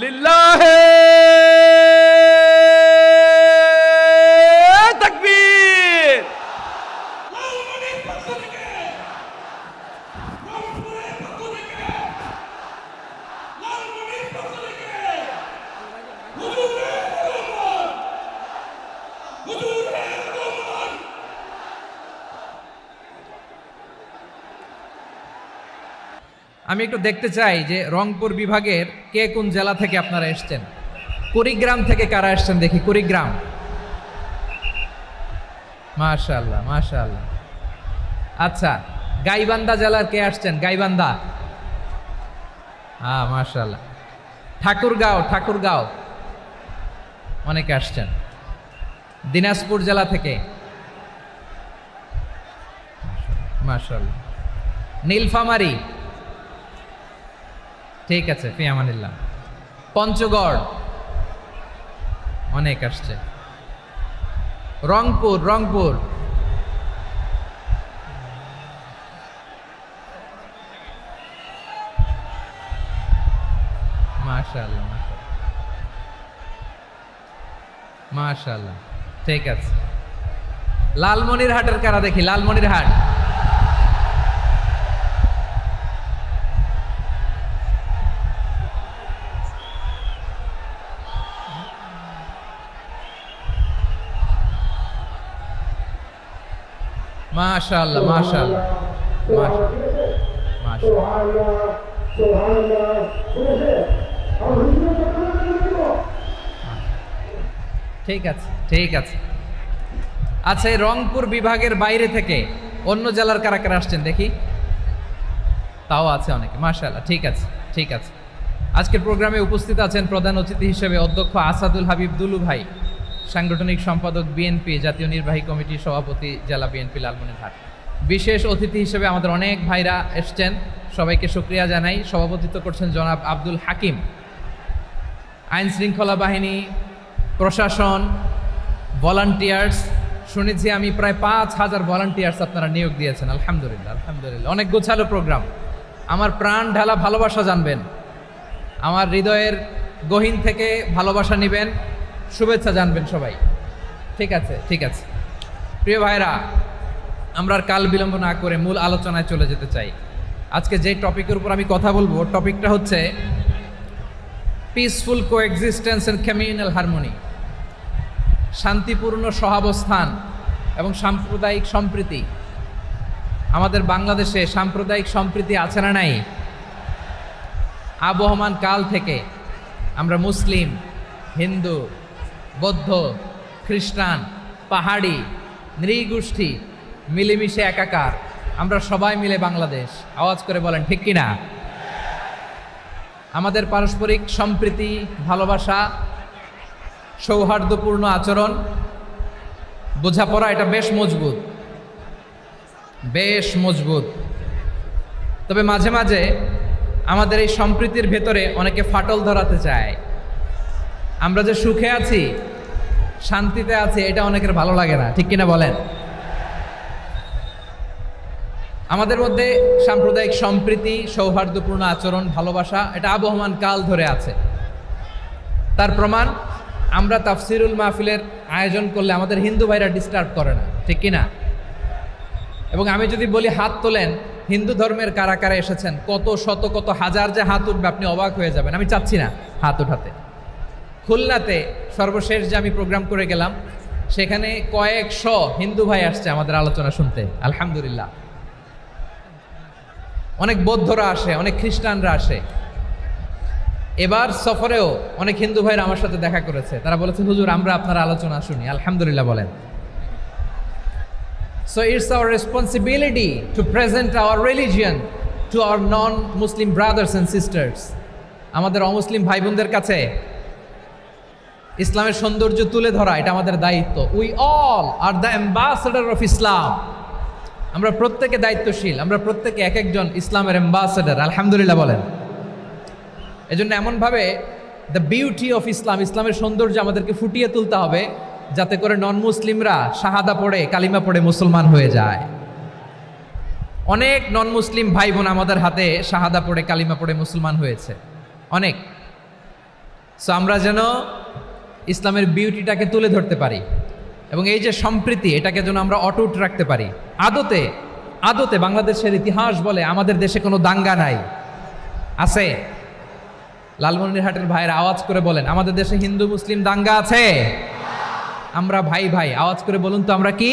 লিল্লাহে তাকবীর। আমি একটু দেখতে চাই যে রংপুর বিভাগের কে কোন জেলা থেকে আপনারা এসেছেন। কুড়িগ্রাম থেকে কারা এসেছেন দেখি। কুড়িগ্রাম, মাশাআল্লাহ মাশাআল্লাহ। আচ্ছা, গাইবান্ধা জেলার কে আসছেন? গাইবান্ধা, মাশাআল্লাহ। ঠাকুরগাঁও, ঠাকুরগাঁও অনেকে আসছেন। দিনাজপুর জেলা থেকে, মাশাআল্লাহ। নীলফামারী, ঠিক আছে, ফি আমানিল্লাহ। পঞ্চগড় অনেক আসছে। রংপুর, রংপুর, মাশাআল্লাহ মাশাআল্লাহ, ঠিক আছে। লালমনিরহাটের কারা দেখি। লালমনিরহাট, মাশাআল্লাহ মাশাআল্লাহ মাশাআল্লাহ। ঠিক আছে ঠিক আছে। আচ্ছা, এই রংপুর বিভাগের বাইরে থেকে অন্য জেলার কারা কারা আসছেন দেখি। তাও আছে অনেকে, মাশাআল্লাহ, ঠিক আছে ঠিক আছে। আজকের প্রোগ্রামে উপস্থিত আছেন প্রধান অতিথি হিসেবে অধ্যক্ষ আসাদুল হাবিব দুলু ভাই, সাংগঠনিক সম্পাদক বিএনপি, জাতীয় নির্বাহী কমিটির সভাপতি, জেলা বিএনপি লালমনিরহাট। বিশেষ অতিথি হিসেবে আমাদের অনেক ভাইরা এসছেন, সবাইকে শুকরিয়া জানাই। সভাপতিত্ব করছেন জনাব আব্দুল হাকিম। আইন শৃঙ্খলা বাহিনী, প্রশাসন, ভলান্টিয়ার্স, শুনেছি আমি প্রায় 5,000 ভলান্টিয়ার্স আপনারা নিয়োগ দিয়েছেন। আলহামদুলিল্লাহ আলহামদুলিল্লাহ। অনেক গোছালো প্রোগ্রাম। আমার প্রাণ ঢালা ভালোবাসা জানবেন, আমার হৃদয়ের গহীন থেকে ভালোবাসা নেবেন, শুভেচ্ছা জানবেন সবাই। ঠিক আছে ঠিক আছে। প্রিয় ভাইরা, আমরা আর কাল বিলম্ব না করে মূল আলোচনায় চলে যেতে চাই। আজকে যে টপিকের উপর আমি কথা বলবো, টপিকটা হচ্ছে peaceful coexistence and communal harmony, শান্তিপূর্ণ সহাবস্থান এবং সাম্প্রদায়িক সম্প্রীতি। আমাদের বাংলাদেশে সাম্প্রদায়িক সম্প্রীতি আছে না নাই? আবহমান কাল থেকে আমরা মুসলিম, হিন্দু, বৌদ্ধ, খ্রিস্টান, পাহাড়ি, নৃগোষ্ঠী মিলেমিশে একাকার, আমরা সবাই মিলে বাংলাদেশ। আওয়াজ করে বলেন ঠিক কিনা? আমাদের পারস্পরিক সম্প্রীতি, ভালোবাসা, সৌহার্দ্যপূর্ণ আচরণ, বোঝাপড়া এটা বেশ মজবুত, বেশ মজবুত। তবে মাঝে মাঝে আমাদের এই সম্প্রীতির ভেতরে অনেকে ফাটল ধরাতে চায়। আমরা যে সুখে আছি, শান্তিতে আছি, এটা অনেকের ভালো লাগে না, ঠিক কিনা বলেন? আমাদের মধ্যে সাম্প্রদায়িক সম্প্রীতি, সৌহার্দ্যপূর্ণ আচরণ, ভালোবাসা এটা আবহমান কাল ধরে আছে। তার প্রমাণ আমরা তাফসিরুল মাহফিলের আয়োজন করলে আমাদের হিন্দু ভাইরা ডিস্টার্ব করে না, ঠিক কিনা? এবং আমি যদি বলি হাত তোলেন, হিন্দু ধর্মের কারা কারা এসেছেন, কত শত কত হাজার যে হাত উঠবে, আপনি অবাক হয়ে যাবেন। আমি চাচ্ছি না হাত উঠাতে। খুলনাতে সর্বশেষ যে আমি প্রোগ্রাম করে গেলাম, সেখানে কয়েকশো হিন্দু ভাই আসছে আমাদের আলোচনা শুনতে, আলহামদুলিল্লাহ। অনেক বৌদ্ধরা আসে, অনেক খ্রিস্টানরা আসে। এবার সফরেও অনেক হিন্দু ভাইরা আমার সাথে দেখা করেছে। তারা বলেছে, হুজুর আমরা আপনার আলোচনা শুনি, আলহামদুলিল্লাহ বলেন। So it's our responsibility to present our religion to our non-Muslim brothers and sisters. আমাদের অমুসলিম ভাই বোনদের কাছে ইসলামের সৌন্দর্য তুলে ধরা এটা আমাদের দায়িত্ব। We all are the ambassador of Islam. আমরা প্রত্যেকে দায়িত্বশীল, আমরা প্রত্যেকে এক একজন ইসলামের অ্যাম্বাসেডর, আলহামদুলিল্লাহ বলেন। এজন্য এমনভাবে দ্য বিউটি অফ ইসলাম, ইসলামের সৌন্দর্য আমাদেরকে ফুটিয়ে তুলতে হবে, যাতে করে নন মুসলিমরা শাহাদা পড়ে, কালিমা পড়ে মুসলমান হয়ে যায়। অনেক নন মুসলিম ভাই বোন আমাদের হাতে শাহাদা পড়ে, কালিমা পড়ে মুসলমান হয়েছে, অনেক। সো আমরা যেন ইসলামের বিউটিটাকে তুলে ধরতে পারি এবং এই যে সম্প্রীতি, এটাকে যেন আমরা অটুট রাখতে পারি। আদতে আদতে বাংলাদেশের ইতিহাস বলে আমাদের দেশে কোনো দাঙ্গা নাই, আছে? লালমনিরহাটের ভাইয়েরা আওয়াজ করে বলেন, আমাদের দেশে হিন্দু মুসলিম দাঙ্গা আছে? আমরা ভাই ভাই, আওয়াজ করে বলুন তো, আমরা কি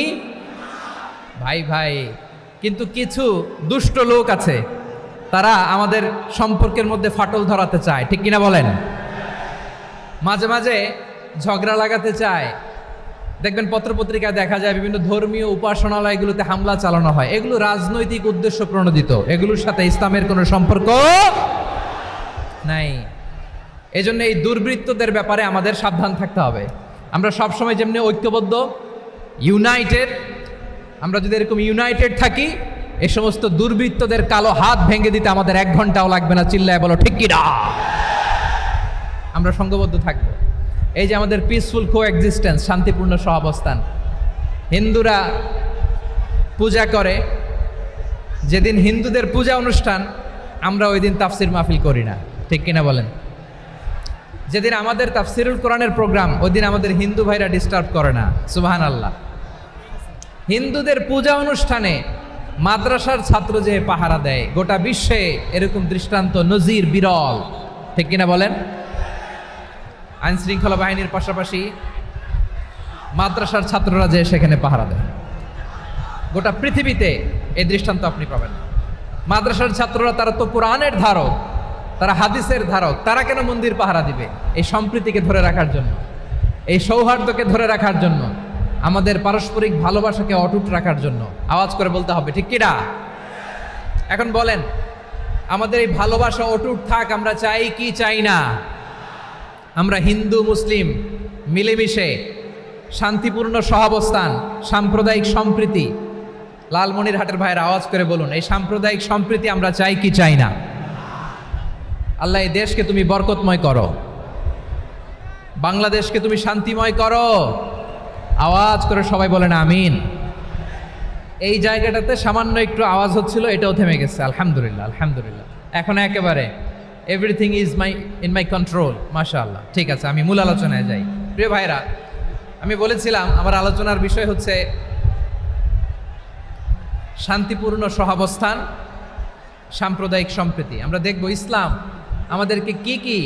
ভাই ভাই? কিন্তু কিছু দুষ্ট লোক আছে, তারা আমাদের সম্পর্কের মধ্যে ফাটল ধরাতে চায়, ঠিক কিনা বলেন? মাঝে মাঝে ঝগড়া লাগাতে চায়। দেখবেন পত্রপত্রিকায় দেখা যায় বিভিন্ন ধর্মীয় উপাসনালয়গুলোতে হামলা চালানো হয়। এগুলো রাজনৈতিক উদ্দেশ্য প্রণোদিত, এগুলোর সাথে ইসলামের কোনো সম্পর্ক নাই। এজন্য এই দুর্বৃত্তদের ব্যাপারে আমাদের সাবধান থাকতে হবে। আমরা সবসময় যেমনি ঐক্যবদ্ধ, ইউনাইটেড, আমরা যদি এরকম ইউনাইটেড থাকি, এই সমস্ত দুর্বৃত্তদের কালো হাত ভেঙে দিতে আমাদের 1 ঘন্টাও লাগবে না। চিল্লায় বলো ঠিক কিনা? আমরা সংঘবদ্ধ থাকবো। এই যে আমাদের পিসফুল কোএক্সিস্টেন্স, শান্তিপূর্ণ সহাবস্থান। হিন্দুরা পূজা করে, যেদিন হিন্দুদের পূজা অনুষ্ঠান, আমরা ওই দিন তাফসির মাহফিল করি না, ঠিক কিনা বলেন? যেদিন আমাদের তাফসিরুল কোরআনের প্রোগ্রাম, ওই দিন আমাদের হিন্দু ভাইরা ডিস্টার্ব করে না, সুবহানাল্লাহ। হিন্দুদের পূজা অনুষ্ঠানে মাদ্রাসার ছাত্র যে পাহারা দেয়, গোটা বিশ্বে এরকম দৃষ্টান্ত নজির বিরল, ঠিক কিনা বলেন? আইন শৃঙ্খলা বাহিনীর পাশাপাশি মাদ্রাসার ছাত্ররা যে সেখানে পাহারা দেয়, গোটা পৃথিবীতে এই দৃষ্টান্ত আপনি পাবেন। মাদ্রাসার ছাত্ররা, তারা তো কোরআনের ধারক, তারা হাদিসের ধারক, তারা কেন মন্দির পাহারা দিবে? এই সম্প্রীতিকে ধরে রাখার জন্য, এই সৌহার্দ্যকে ধরে রাখার জন্য, আমাদের পারস্পরিক ভালোবাসাকে অটুট রাখার জন্য। আওয়াজ করে বলতে হবে ঠিক কিনা? এখন বলেন, আমাদের এই ভালোবাসা অটুট থাক, আমরা চাই কি চাই না? আমরা হিন্দু মুসলিম মিলেমিশে শান্তিপূর্ণ সহাবস্থান, সাম্প্রদায়িক সম্প্রীতি, লালমনিরহাটের ভাইয়ের আওয়াজ করে বলুন, এই সাম্প্রদায়িক সম্প্রীতি আমরা চাই কি চাই না? আল্লাহ এই দেশকে তুমি বরকতময় করো, বাংলাদেশকে তুমি শান্তিময় করো। আওয়াজ করে সবাই বলেন আমিন। এই জায়গাটাতে সামান্য একটু আওয়াজ হচ্ছিল, এটাও থেমে গেছে, আলহামদুলিল্লাহ আলহামদুলিল্লাহ। এখন একেবারে everything is in my control, মাশাআল্লাহ। ঠিক আছে, আমি মূল আলোচনায় যাই। প্রিয় ভাইরা, আমি বলেছিলাম আমার আলোচনার বিষয় হচ্ছে শান্তিপূর্ণ সহাবস্থান, সাম্প্রদায়িক সম্প্রীতি। আমরা দেখব ইসলাম আমাদেরকে কি কি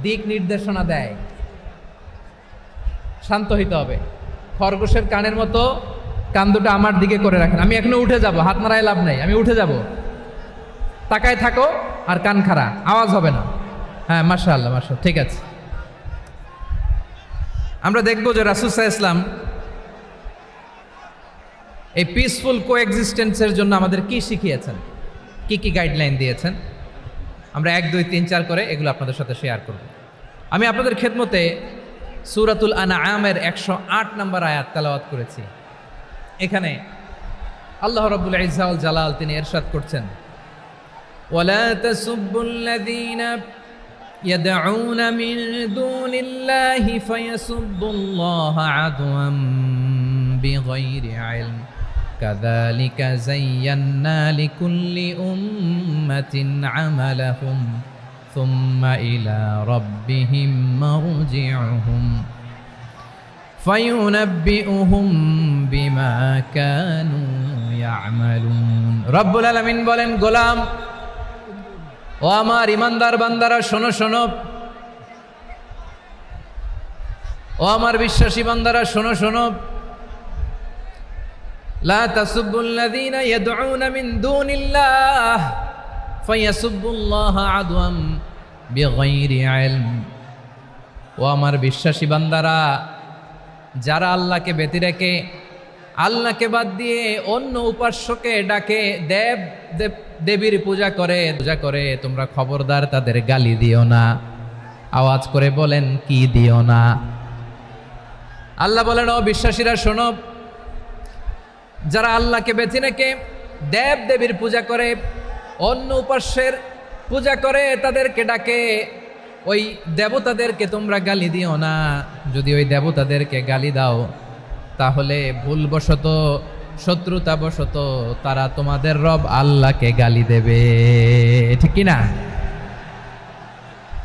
দিক নির্দেশনা দেয়। শান্ত হইতে হবে, খরগোশের কানের মতো কান দুটো আমার দিকে করে রাখেন, আমি এখনো উঠে যাব, হাত নাড়ায় লাভ নাই, আমি উঠে যাব। তাকায় থাকো আর কান খাড়া, আওয়াজ হবে না। হ্যাঁ, মাশাআল্লাহ মাশাআল্লাহ, ঠিক আছে। আমরা দেখবো যে রাসূল সাল্লাল্লাহু আলাইহি ওয়াসাল্লাম এই পিসফুল কোএক্সিস্টেন্সের জন্য আমাদের কি শিখিয়েছেন, কি কি গাইডলাইন দিয়েছেন। আমরা 1 2 3 4 করে এগুলো আপনাদের সাথে শেয়ার করব। আমি আপনাদের খেদমতে সূরাতুল আনআমের 108 নম্বর আয়াত তেলাওয়াত করেছি। এখানে আল্লাহ রাব্বুল ইজ্জা ওয়াল জালাল তিনি ইরশাদ করছেন, ওয়ালা তাসুব্বুল্লাযীনা ইয়াদউনা মিন দুনিল্লাহি ফায়াসুব্বুল্লাহা আদওয়াম বিগাইরি ইলম কাযালিকা যায়্যান্না লিকুল্লি উম্মাতিন আমালাহুম সুম্মা ইলা রাব্বিহিম মারজিউহুম ফায়ুনাব্বিউহুম বিমা কানু ইয়ামালুন। রব্বুল আলামিন বলেন, গোলাম ও আমার ইমানদার বান্দারা শোনো শোনো, ও আমার বিশ্বাসী বান্দারা শোনো শোনো, লা তাসুব্বুল্লাযীনা ইয়াদউনা মিন দুনিল্লাহ ফায়াসুব্বুল্লাহা আদওয়াম বিগাইরি ইলম। ও আমার বিশ্বাসী বান্দারা, যারা আল্লাহকে ব্যতি রেখে, আল্লাহকে বাদ দিয়ে অন্য উপাস্যকে ডাকে, দেবীর পূজা করে, তোমরা খবরদার তাদের গালি দিও না। আওয়াজ করে বলেন, কি দিও না? আল্লাহ বলেন, ও বিশ্বাসীরা শোনো, যারা আল্লাহকে বেছে রেখে দেবীর পূজা করে, অন্য উপাস্যের পূজা করে, তাদেরকে ডাকে, ওই দেবতাদেরকে তোমরা গালি দিও না। যদি ওই দেবতাদেরকে গালি দাও তাহলে ভুলবশত, শত্রুতাবশত তারা তোমাদের রব আল্লাহকে গালি দেবে, ঠিক কি না?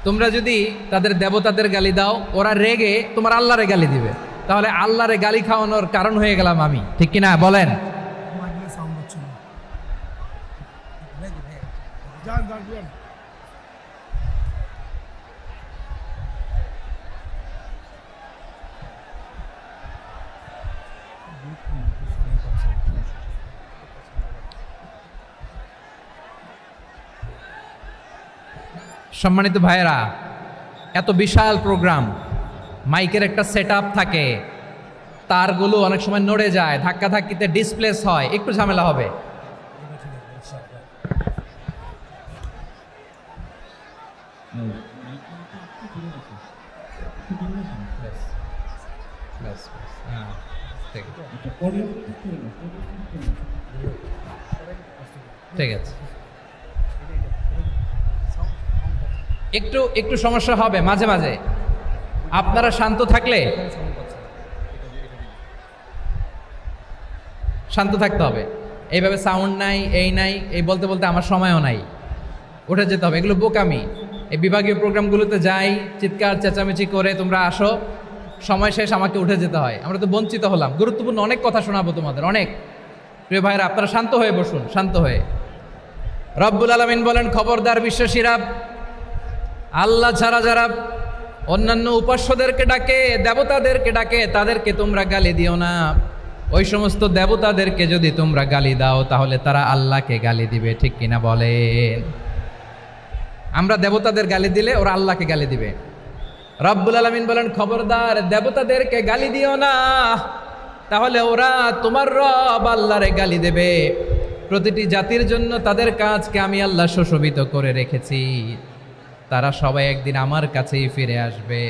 তোমরা যদি তাদের দেবতাদের গালি দাও, ওরা রেগে তোমার আল্লাহরে গালি দিবে, তাহলে আল্লাহরে গালি খাওয়ানোর কারণ হয়ে গেলাম আমি, ঠিক কি না? বলেন। সম্মানিত ভাইয়েরা, এত বিশাল প্রোগ্রাম, মাইকের একটা সেটআপ থাকে, তারগুলো অনেক সময় নড়ে যায়, ধাক্কা ধাক্কিতে ডিসপ্লেস হয়, একটু ঝামেলা হবে। ঠিক আছে, একটু সমস্যা হবে মাঝে মাঝে, আপনারা শান্ত থাকলে, শান্ত থাকতে হবে। এইভাবে সাউন্ড নাই, এই নাই, এই বলতে বলতে আমার সময়ও নাই, উঠে যেতে হবে, এগুলো বোকামি। এই বিভাগীয় প্রোগ্রামগুলোতে যাই, চিৎকার চেঁচামেচি করে তোমরা আসো, সময় শেষ, আমাকে উঠে যেতে হয়, আমরা তো বঞ্চিত হলাম। গুরুত্বপূর্ণ অনেক কথা শোনাবো তোমাদের, অনেক। প্রিয় ভাইরা, আপনারা শান্ত হয়ে বসুন, শান্ত হয়ে। রব্বুল আলামিন বলেন, খবরদার বিশ্বাসীরা, আল্লাহ ছাড়া যারা অন্যান্য উপাস্যদেরকে ডাকে, দেবতাদেরকে ডাকে, তাদেরকে তোমরা গালি দিও না। ওই সমস্ত দেবতাদেরকে যদি তোমরা গালি দাও তাহলে তারা আল্লাহকে গালি দিবে, ঠিক কিনা বলেন? আমরা দেবতাদের গালি দিলে ওরা আল্লাহকে গালি দিবে। রব্বুল আলামিন বলেন, খবরদার দেবতাদেরকে গালি দিও না, তাহলে ওরা তোমার রব আল্লাহরে গালি দেবে। প্রতিটি জাতির জন্য তাদের কাজকে আমি আল্লাহ সুশোভিত করে রেখেছি, তারা সবাই একদিন আমার কাছেই ফিরে আসবে।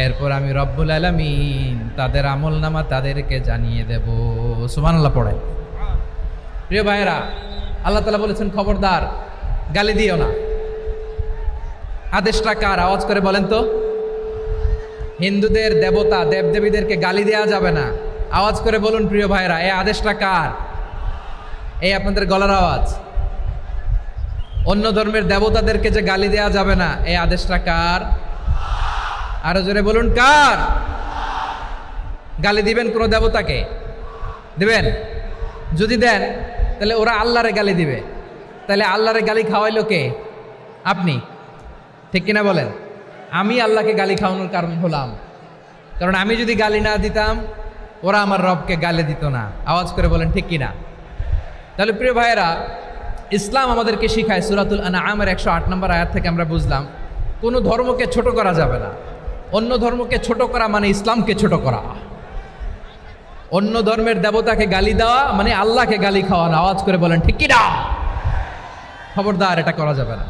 এরপর আমি রব্বুল আলামিন তাদের আমলনামা তাদেরকে জানিয়ে দেব। সুবহানাল্লাহ পড়ে। প্রিয় ভাইয়েরা, আল্লাহ তাআলা বলেছেন, খবরদার গালি দিও না। আদেশটা কার? আওয়াজ করে বলেন তো। হিন্দুদের দেবতা দেবদেবীদেরকে গালি দেওয়া যাবে না, আওয়াজ করে বলুন প্রিয় ভাইয়েরা, এই আদেশটা কার? এই আপনাদের গলার আওয়াজ। অন্য ধর্মের দেবতাদেরকে যে গালি দেওয়া যাবে না, এই আদেশটা কার? আরো জোরে বলুন, কার? গালি দিবেন কোন দেবতাকে? দিবেন? যদি দেন তাহলে ওরা আল্লাহরে গালি দিবে, তাহলে আল্লাহরে গালি খাওয়াইলো কে? আপনি, ঠিক কিনা বলেন? আমি আল্লাহকে গালি খাওয়ানোর কারণ হলাম, কারণ আমি যদি গালি না দিতাম ওরা আমার রবকে গালি দিত না। আওয়াজ করে বলেন ঠিক কিনা? তাহলে প্রিয় ভাইয়েরা, ইসলাম আমাদেরকে শিখায়, সূরাতুল আনআমের 108 নম্বর আয়াত থেকে আমরা বুঝলাম কোনো ধর্মকে ছোট করা যাবে না। অন্য ধর্মকে ছোট করা মানে ইসলামকে ছোট করা। অন্য ধর্মের দেবতাকে গালি দেওয়া মানে আল্লাহকে গালি খাওয়া না। আওয়াজ করে বলেন ঠিক কিনা? খবরদার, এটা করা যাবে না।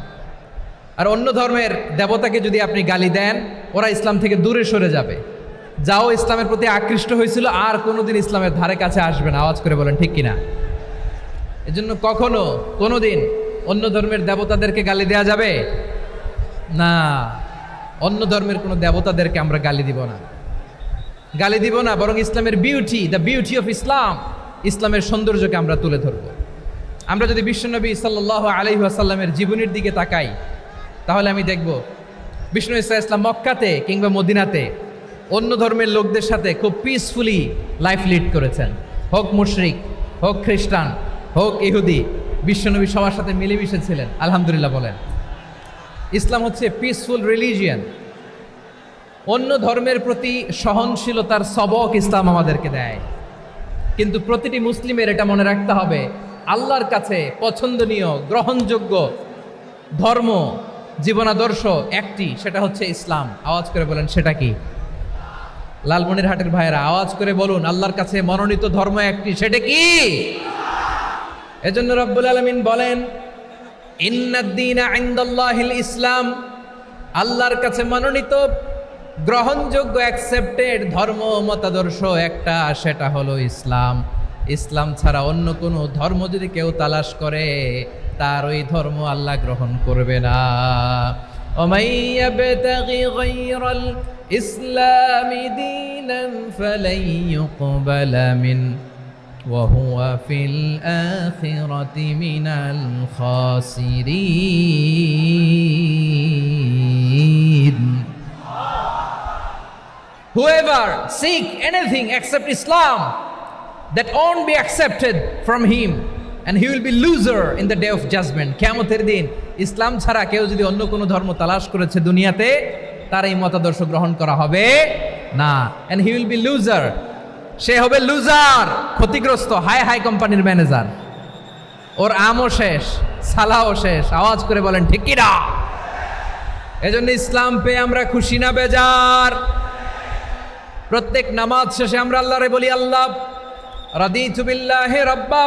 আর অন্য ধর্মের দেবতাকে যদি আপনি গালি দেন, ওরা ইসলাম থেকে দূরে সরে যাবে। যাও ইসলামের প্রতি আকৃষ্ট হয়েছিল আর কোনোদিন ইসলামের ধারে কাছে আসবে না। আওয়াজ করে বলেন ঠিক কিনা? এজন্য কখনো কোনোদিন অন্য ধর্মের দেবতাদেরকে গালি দেওয়া যাবে না। অন্য ধর্মের কোনো দেবতাদেরকে আমরা গালি দিব না, গালি দিব না, বরং ইসলামের beauty, the beauty of Islam, ইসলামের সৌন্দর্যকে আমরা তুলে ধরব। আমরা যদি বিশ্বনবী সাল্লাল্লাহু আলাইহি ওয়াসাল্লামের জীবনের দিকে তাকাই, তাহলে আমি দেখব বিষ্ণু ইসলাম মক্কাতে কিংবা মদিনাতে অন্য ধর্মের লোকদের সাথে খুব পিসফুলি লাইফ লিড করেছেন। হোক মুশরিক, হোক খ্রিস্টান, হোক ইহুদি, বিশ্বনবী সবার সাথে মিলেমিশে ছিলেন। আলহামদুলিল্লাহ বলেন। ইসলাম হচ্ছে পিসফুল রিলিজিয়ান। অন্য ধর্মের প্রতি সহনশীলতার সবক ইসলাম আমাদেরকে দেয়। কিন্তু প্রতিটি মুসলিমের এটা মনে রাখতে হবে, আল্লাহর কাছে পছন্দনীয় গ্রহণযোগ্য ধর্ম, জীবনাদর্শ একটি, সেটা হচ্ছে ইসলাম। আওয়াজ করে বলেন সেটা কি? লালমনিরহাটের ভাইয়েরা আওয়াজ করে বলুন, আল্লাহর কাছে মনোনীত ধর্ম একটি, সেটা কি? এজন্য রব্বুল আলামিন বলেন, ইন্নাদ-দীনা ইনদাল্লাহিল ইসলাম, আল্লাহর কাছে মনোনীত গ্রহণযোগ্য অ্যাকসেপ্টেড ধর্ম মতাদর্শ একটা, সেটা হলো ইসলাম। ইসলাম ছাড়া অন্য কোনো ধর্ম যদি কেউ তালাশ করে, তার ওই ধর্ম আল্লাহ গ্রহণ করবে না। ওমাই ইয়াবতাগি গায়রাল ইসলামি দীনান ফালাই ইউকবালা মিন ওয়া হুয়া ফিল আখিরাতি মিনাল খাসিরিন। Whoever seek anything except Islam, that won't be accepted from him, and he will be loser in the day of judgment. কিয়ামতের দিন ইসলাম ছাড়া কেউ যদি অন্য কোনো ধর্ম তালাশ করেছে দুনিয়াতে, তার এই মতাদর্শ গ্রহণ করা হবে না। and he will be loser, সে হবে লুজার, ক্ষতিগ্রস্ত, হাই হাই কোম্পানির ম্যানেজার। ওর আমও শেষ, সালাও শেষ। আওয়াজ করে বলেন ঠিক কি না? এজন্য ইসলাম পেয়ে আমরা খুশি না বেজার? প্রত্যেক নামাজ শেষে আমরা আল্লাহরে বলি, আল্লাহ রাদিতু বিল্লাহি রাব্বা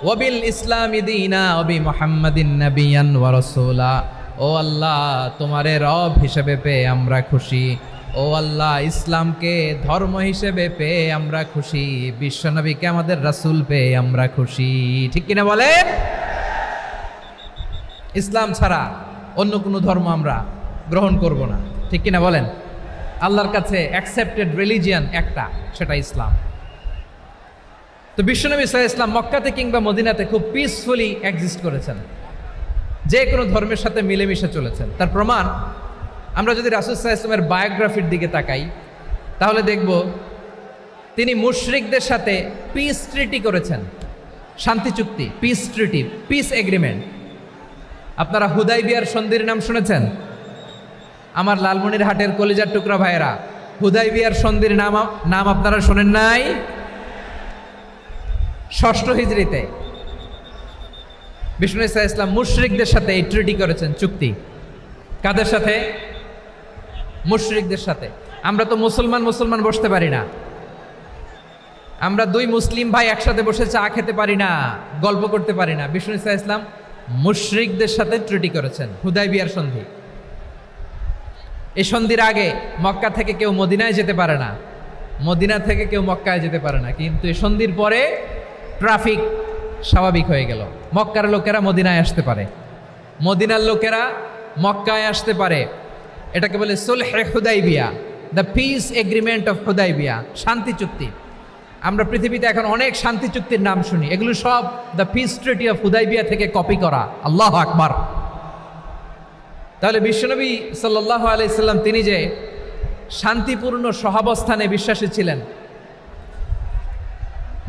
ওয়া বিল ইসলামি দীনা ওয়া বি মুহাম্মাদিন নাবিয়ান ওয়া রাসূলা। ও আল্লাহ, তোমারে রব হিসেবে পেয়ে আমরা খুশি। ও আল্লাহ, ইসলামকে ধর্ম হিসেবে পেয়ে আমরা খুশি। বিশ্বনবীকে আমাদের রাসূল পেয়ে আমরা খুশি। ঠিক কিনা বলেন? ইসলাম ছাড়া অন্য কোনো ধর্ম আমরা গ্রহণ করব না। ঠিক কিনা বলেন? আল্লাহর কাছে অ্যাকসেপ্টেড রিলিজিয়ান একটা, সেটা ইসলাম। তো বিশ্বনবী সাল্লাল্লাহু আলাইহি ওয়াসাল্লাম মক্কাতে কিংবা মদিনাতে খুব পিসফুলি এক্সিস্ট করেছেন, যে কোনো ধর্মের সাথে মিলেমিশে চলেছেন। তার প্রমাণ আমরা যদি রাসূল সাল্লাল্লাহু আলাইহি ওয়াসাল্লামের বায়োগ্রাফির দিকে তাকাই, তাহলে দেখব তিনি মুশরিকদের সাথে পিস ট্রিটি করেছেন, শান্তি চুক্তি, পিস ট্রিটি, পিস এগ্রিমেন্ট। আপনারা হুদাইবিয়ার সন্ধির নাম শুনেছেন? আমার লালমনিরহাটের কলিজার টুকরা ভাইয়েরা, হুদাইবিয়ার সন্ধির নাম আপনারা শোনেন নাই? 6ষ্ঠ হিজরিতে বিষ্ণু ইসলাম মুশরিকদের সাথে এই ট্রিটি করেছেন, চুক্তি। কাদের সাথে? মুশরিকদের সাথে। আমরা তো মুসলমান বসতে পারি না। আমরা দুই মুসলিম ভাই একসাথে বসে চা খেতে পারি না, গল্প করতে পারি না। বিষ্ণু ইসলাম মুশরিকদের সাথে ট্রিটি করেছেন, হুদাইবিয়ার সন্ধি। এই সন্ধির আগে মক্কা থেকে কেউ মদিনায় যেতে পারে না, মদিনা থেকে কেউ মক্কায় যেতে পারে না। কিন্তু এই সন্ধির পরে ট্রাফিক স্বাভাবিক হয়ে গেল। মক্কার লোকেরা মদিনায় আসতে পারে, মদিনার লোকেরা মক্কায় আসতে পারে। এটাকে বলে সুলহে হুদাইবিয়া, the peace agreement of Hudaybiyyah, শান্তি চুক্তি। আমরা পৃথিবীতে এখন অনেক শান্তি চুক্তির নাম শুনি, এগুলো সব the piece treaty of Hudaibiya থেকে কপি করা। আল্লাহু আকবার। তাহলে বিশ্বনবী সাল্লাল্লাহু আলাইহি সাল্লাম তিনি যে শান্তিপূর্ণ সহাবস্থানে বিশ্বাসী ছিলেন,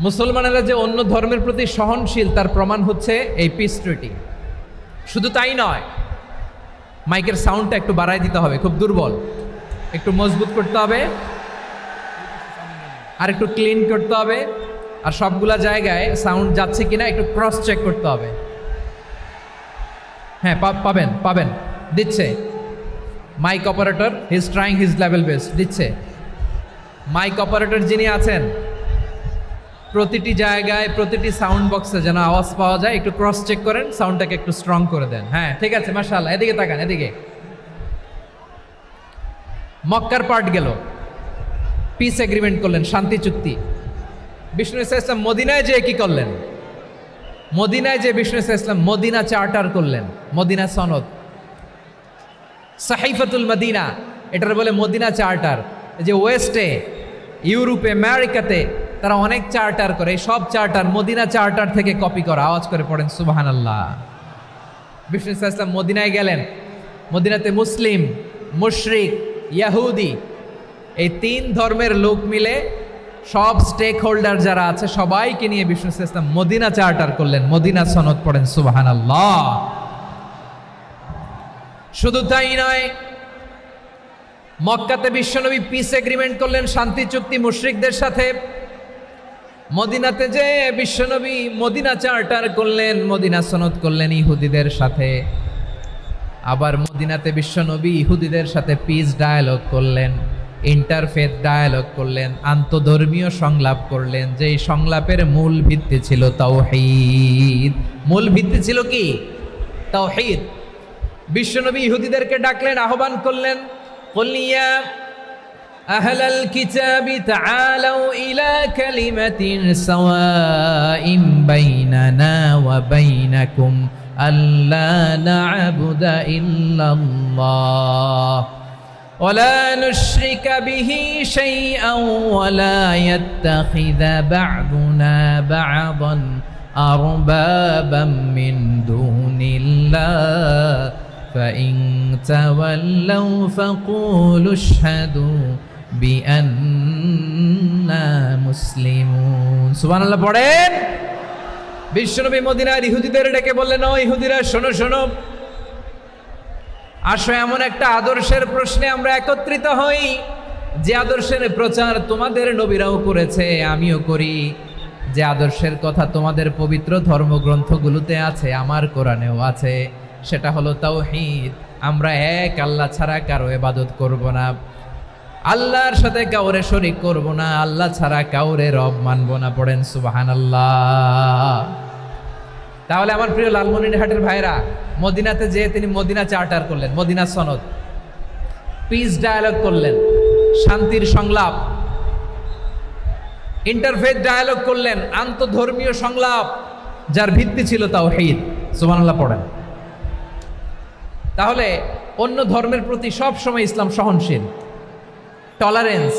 মুসলমানেরা যে অন্য ধর্মের প্রতি সহনশীল, তার প্রমাণ হচ্ছে এই পিস ট্রিটি। শুধু তাই নয়, মাইকের সাউন্ডটা একটু বাড়ায় দিতে হবে, খুব দুর্বল, একটু মজবুত করতে হবে। আর একটু ক্লিন করতে হবে, আর সবগুলা জায়গায় সাউন্ড যাচ্ছে কিনা একটু ক্রস চেক করতে হবে। হ্যাঁ, পাবেন দিচ্ছে mike operator, he is trying his level best, দিচ্ছে। মাইক অপারেটর যিনি আছেন, প্রতিটি জায়গায় প্রতিটি সাউন্ড বক্সে যেন আওয়াজ পাওয়া যায়, একটু ক্রস চেক করেন, সাউন্ডটাকে একটু স্ট্রং করে দেন। হ্যাঁ, ঠিক আছে, মাশাআল্লাহ। এদিকে তাকান, এদিকে। মক্কার পার্ট গেল, পিস এগ্রিমেন্ট করলেন, শান্তি চুক্তি। বিষ্ণু ইসলাম মদিনায় যে কি করলেন? মদিনায় যে বিষ্ণু ইসলাম মদিনা চার্টার করলেন, মদিনা সনদ, সাহিফাতুল মদিনা, এটার বলে মদিনা চার্টার। যে ওয়েস্টে, ইউরোপে, আমেরিকাতে তারা অনেক চার্টার করে, সব চার্টার মদিনা চার্টার থেকে কপি করা। আওয়াজ করে পড়েন সুবহানাল্লাহ। বিষ্ণু ইসলাম মদিনায় গেলেন, মদিনাতে মুসলিম, মুশরিক, ইয়াহুদি, এই তিন ধর্মের লোক মিলে সব স্টেক হোল্ডার যারা আছে সবাইকে নিয়ে বিষ্ণু ইসলাম মদিনা চার্টার করলেন, মদিনা সনদ, পড়েন সুবহানাল্লাহ। শুধু তাই নয়, মক্কাতে বিশ্বনবী পিস এগ্রিমেন্ট করলেন, শান্তি চুক্তি মুশরিকদের সাথে। মদিনাতে যে বিশ্বনবী মদিনা চার্টার করলেন, মদিনা সনদ করলেন ইহুদিদের সাথে। আবার মদিনাতে বিশ্বনবী ইহুদিদের সাথে পিস ডায়ালগ করলেন, ইন্টারফেথ ডায়ালগ করলেন, আন্তধর্মীয় সংলাপ করলেন, যেই সংলাপের মূল ভিত্তি ছিল তাওহীদ। মূল ভিত্তি ছিল কি? তাওহীদ। বিশ্বনবী ইহুদিদেরকে ডাকলেন, আহ্বান করলেন, কুল ইয়া আহলাল কিতাবি তাআলাউ ইলা কালিমাতিন সাওয়াইন বাইনানা ওয়া বাইনাকুম আল্লা না'বুদা ইল্লাল্লাহ ওয়া লা নুশরিকা বিহি শাইআন ওয়া লা ইয়াত্তাখিযা বা'দুনা বা'দান আরবাবাম মিন দুনিল্লাহ فإن تولوا فقولوا اشهدوا بأننا مسلمون। সুবহানাল্লাহ পড়েন। বিশ্বনবী মদিনার ইহুদিদের ডেকে বললেন, ও ইহুদিরা, শোনো শোনো, আসো এমন একটা আদর্শের প্রশ্নে আমরা একত্রিত হই, যে আদর্শের প্রচার তোমাদের নবীরাও করেছে, আমিও করি, যে আদর্শের কথা তোমাদের পবিত্র ধর্মগ্রন্থগুলোতে আছে, আমার কোরআনেও আছে, সেটা হলো তাওহীদ। আমরা এক আল্লাহ ছাড়া কারো ইবাদত করব না, আল্লাহর সাথে কাউরে শরীক করব না, আল্লাহ ছাড়া কাউরে রব মানব না। পড়েন সুবহানাল্লাহ। তাহলে আমার প্রিয় লালমনিরহাটের ভাইরা, মদিনাতে যে তিনি মদিনা চার্টার করলেন, মদিনা সনদ, পিস ডায়ালগ করলেন, শান্তির সংলাপ, ইন্টারফেথ ডায়ালগ করলেন, আন্তধর্মীয় সংলাপ, যার ভিত্তি ছিল তাওহীদ। সুবহানাল্লাহ পড়েন। তাহলে অন্য ধর্মের প্রতি সব সময় ইসলাম সহনশীল, টলারেন্স।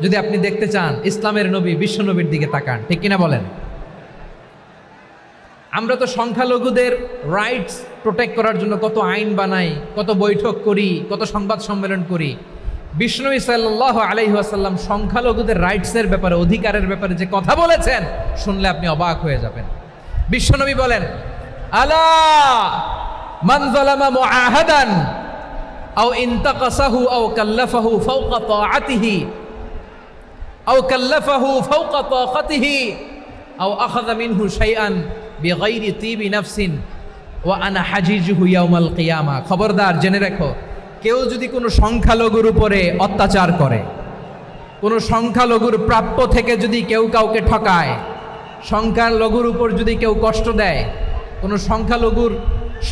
যদি আপনি দেখতে চান ইসলামের নবী বিশ্ব নবীর দিকে তাকান, ঠিক কিনা বলেন? আমরা তো সংখ্যালঘুদের রাইটস প্রোটেক্ট করার জন্য কত আইন বানাই, কত বৈঠক করি, কত সংবাদ সম্মেলন করি। বিষ্ণু সাল্লাল্লাহু আলাইহি ওয়াসাল্লাম সংখ্যালঘুদের রাইটসের ব্যাপারে, অধিকারের ব্যাপারে যে কথা বলেছেন, শুনলে আপনি অবাক হয়ে যাবেন। বিশ্বনবী বলেন, আলা মান যালামা মুআহাদান আও ইনতাকাসাহু আও কাল্লাফাহু ফাওকা তাআতিহি আও কাল্লাফাহু ফাওকা তাকাতিহি আও আখাযা মিনহু শাইআন বিগাইরি তিবি নাফসিন ওয়া আনা হাজিজুহু ইয়াউমাল কিয়ামা। খবরদার, জেনে রাখো, কেউ যদি কোনো সংখ্যালঘুর উপরে অত্যাচার করে, কোনো সংখ্যালঘুর প্রাপ্য থেকে যদি কেউ কাউকে ঠকায়, সংখ্যালঘুর উপর যদি কেউ কষ্ট দেয়, কোনো সংখ্যালঘুর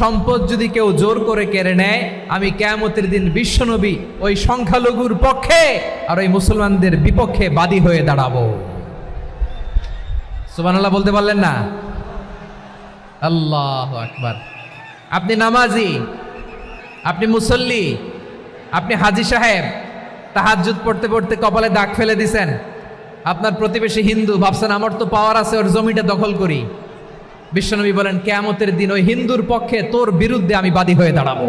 সম্পদ যদি কেউ জোর করে কেড়ে নেয়, আমি কিয়ামতের দিন বিশ্বনবী ওই সংখ্যালঘুর পক্ষে আর ওই মুসলমানদের বিপক্ষে বাদী হয়ে দাঁড়াবো। সুবহানাল্লাহ বলতে পারলেন না? আল্লাহু আকবার। আপনি নামাজি, আপনি মুসল্লি, আপনি হাজী সাহেব, তাহাজ্জুদ পড়তে পড়তে কপালে দাগ ফেলে দিছেন, আপনার প্রতিবেশী হিন্দু, ভাবছেন আমার তো পাওয়ার আছে, ওর জমিটা দখল করি। বিশ্বনবী বলেন, কিয়ামতের দিন ওই হিন্দুর পক্ষে তোর বিরুদ্ধে আমি বাদী হয়ে দাঁড়াবো।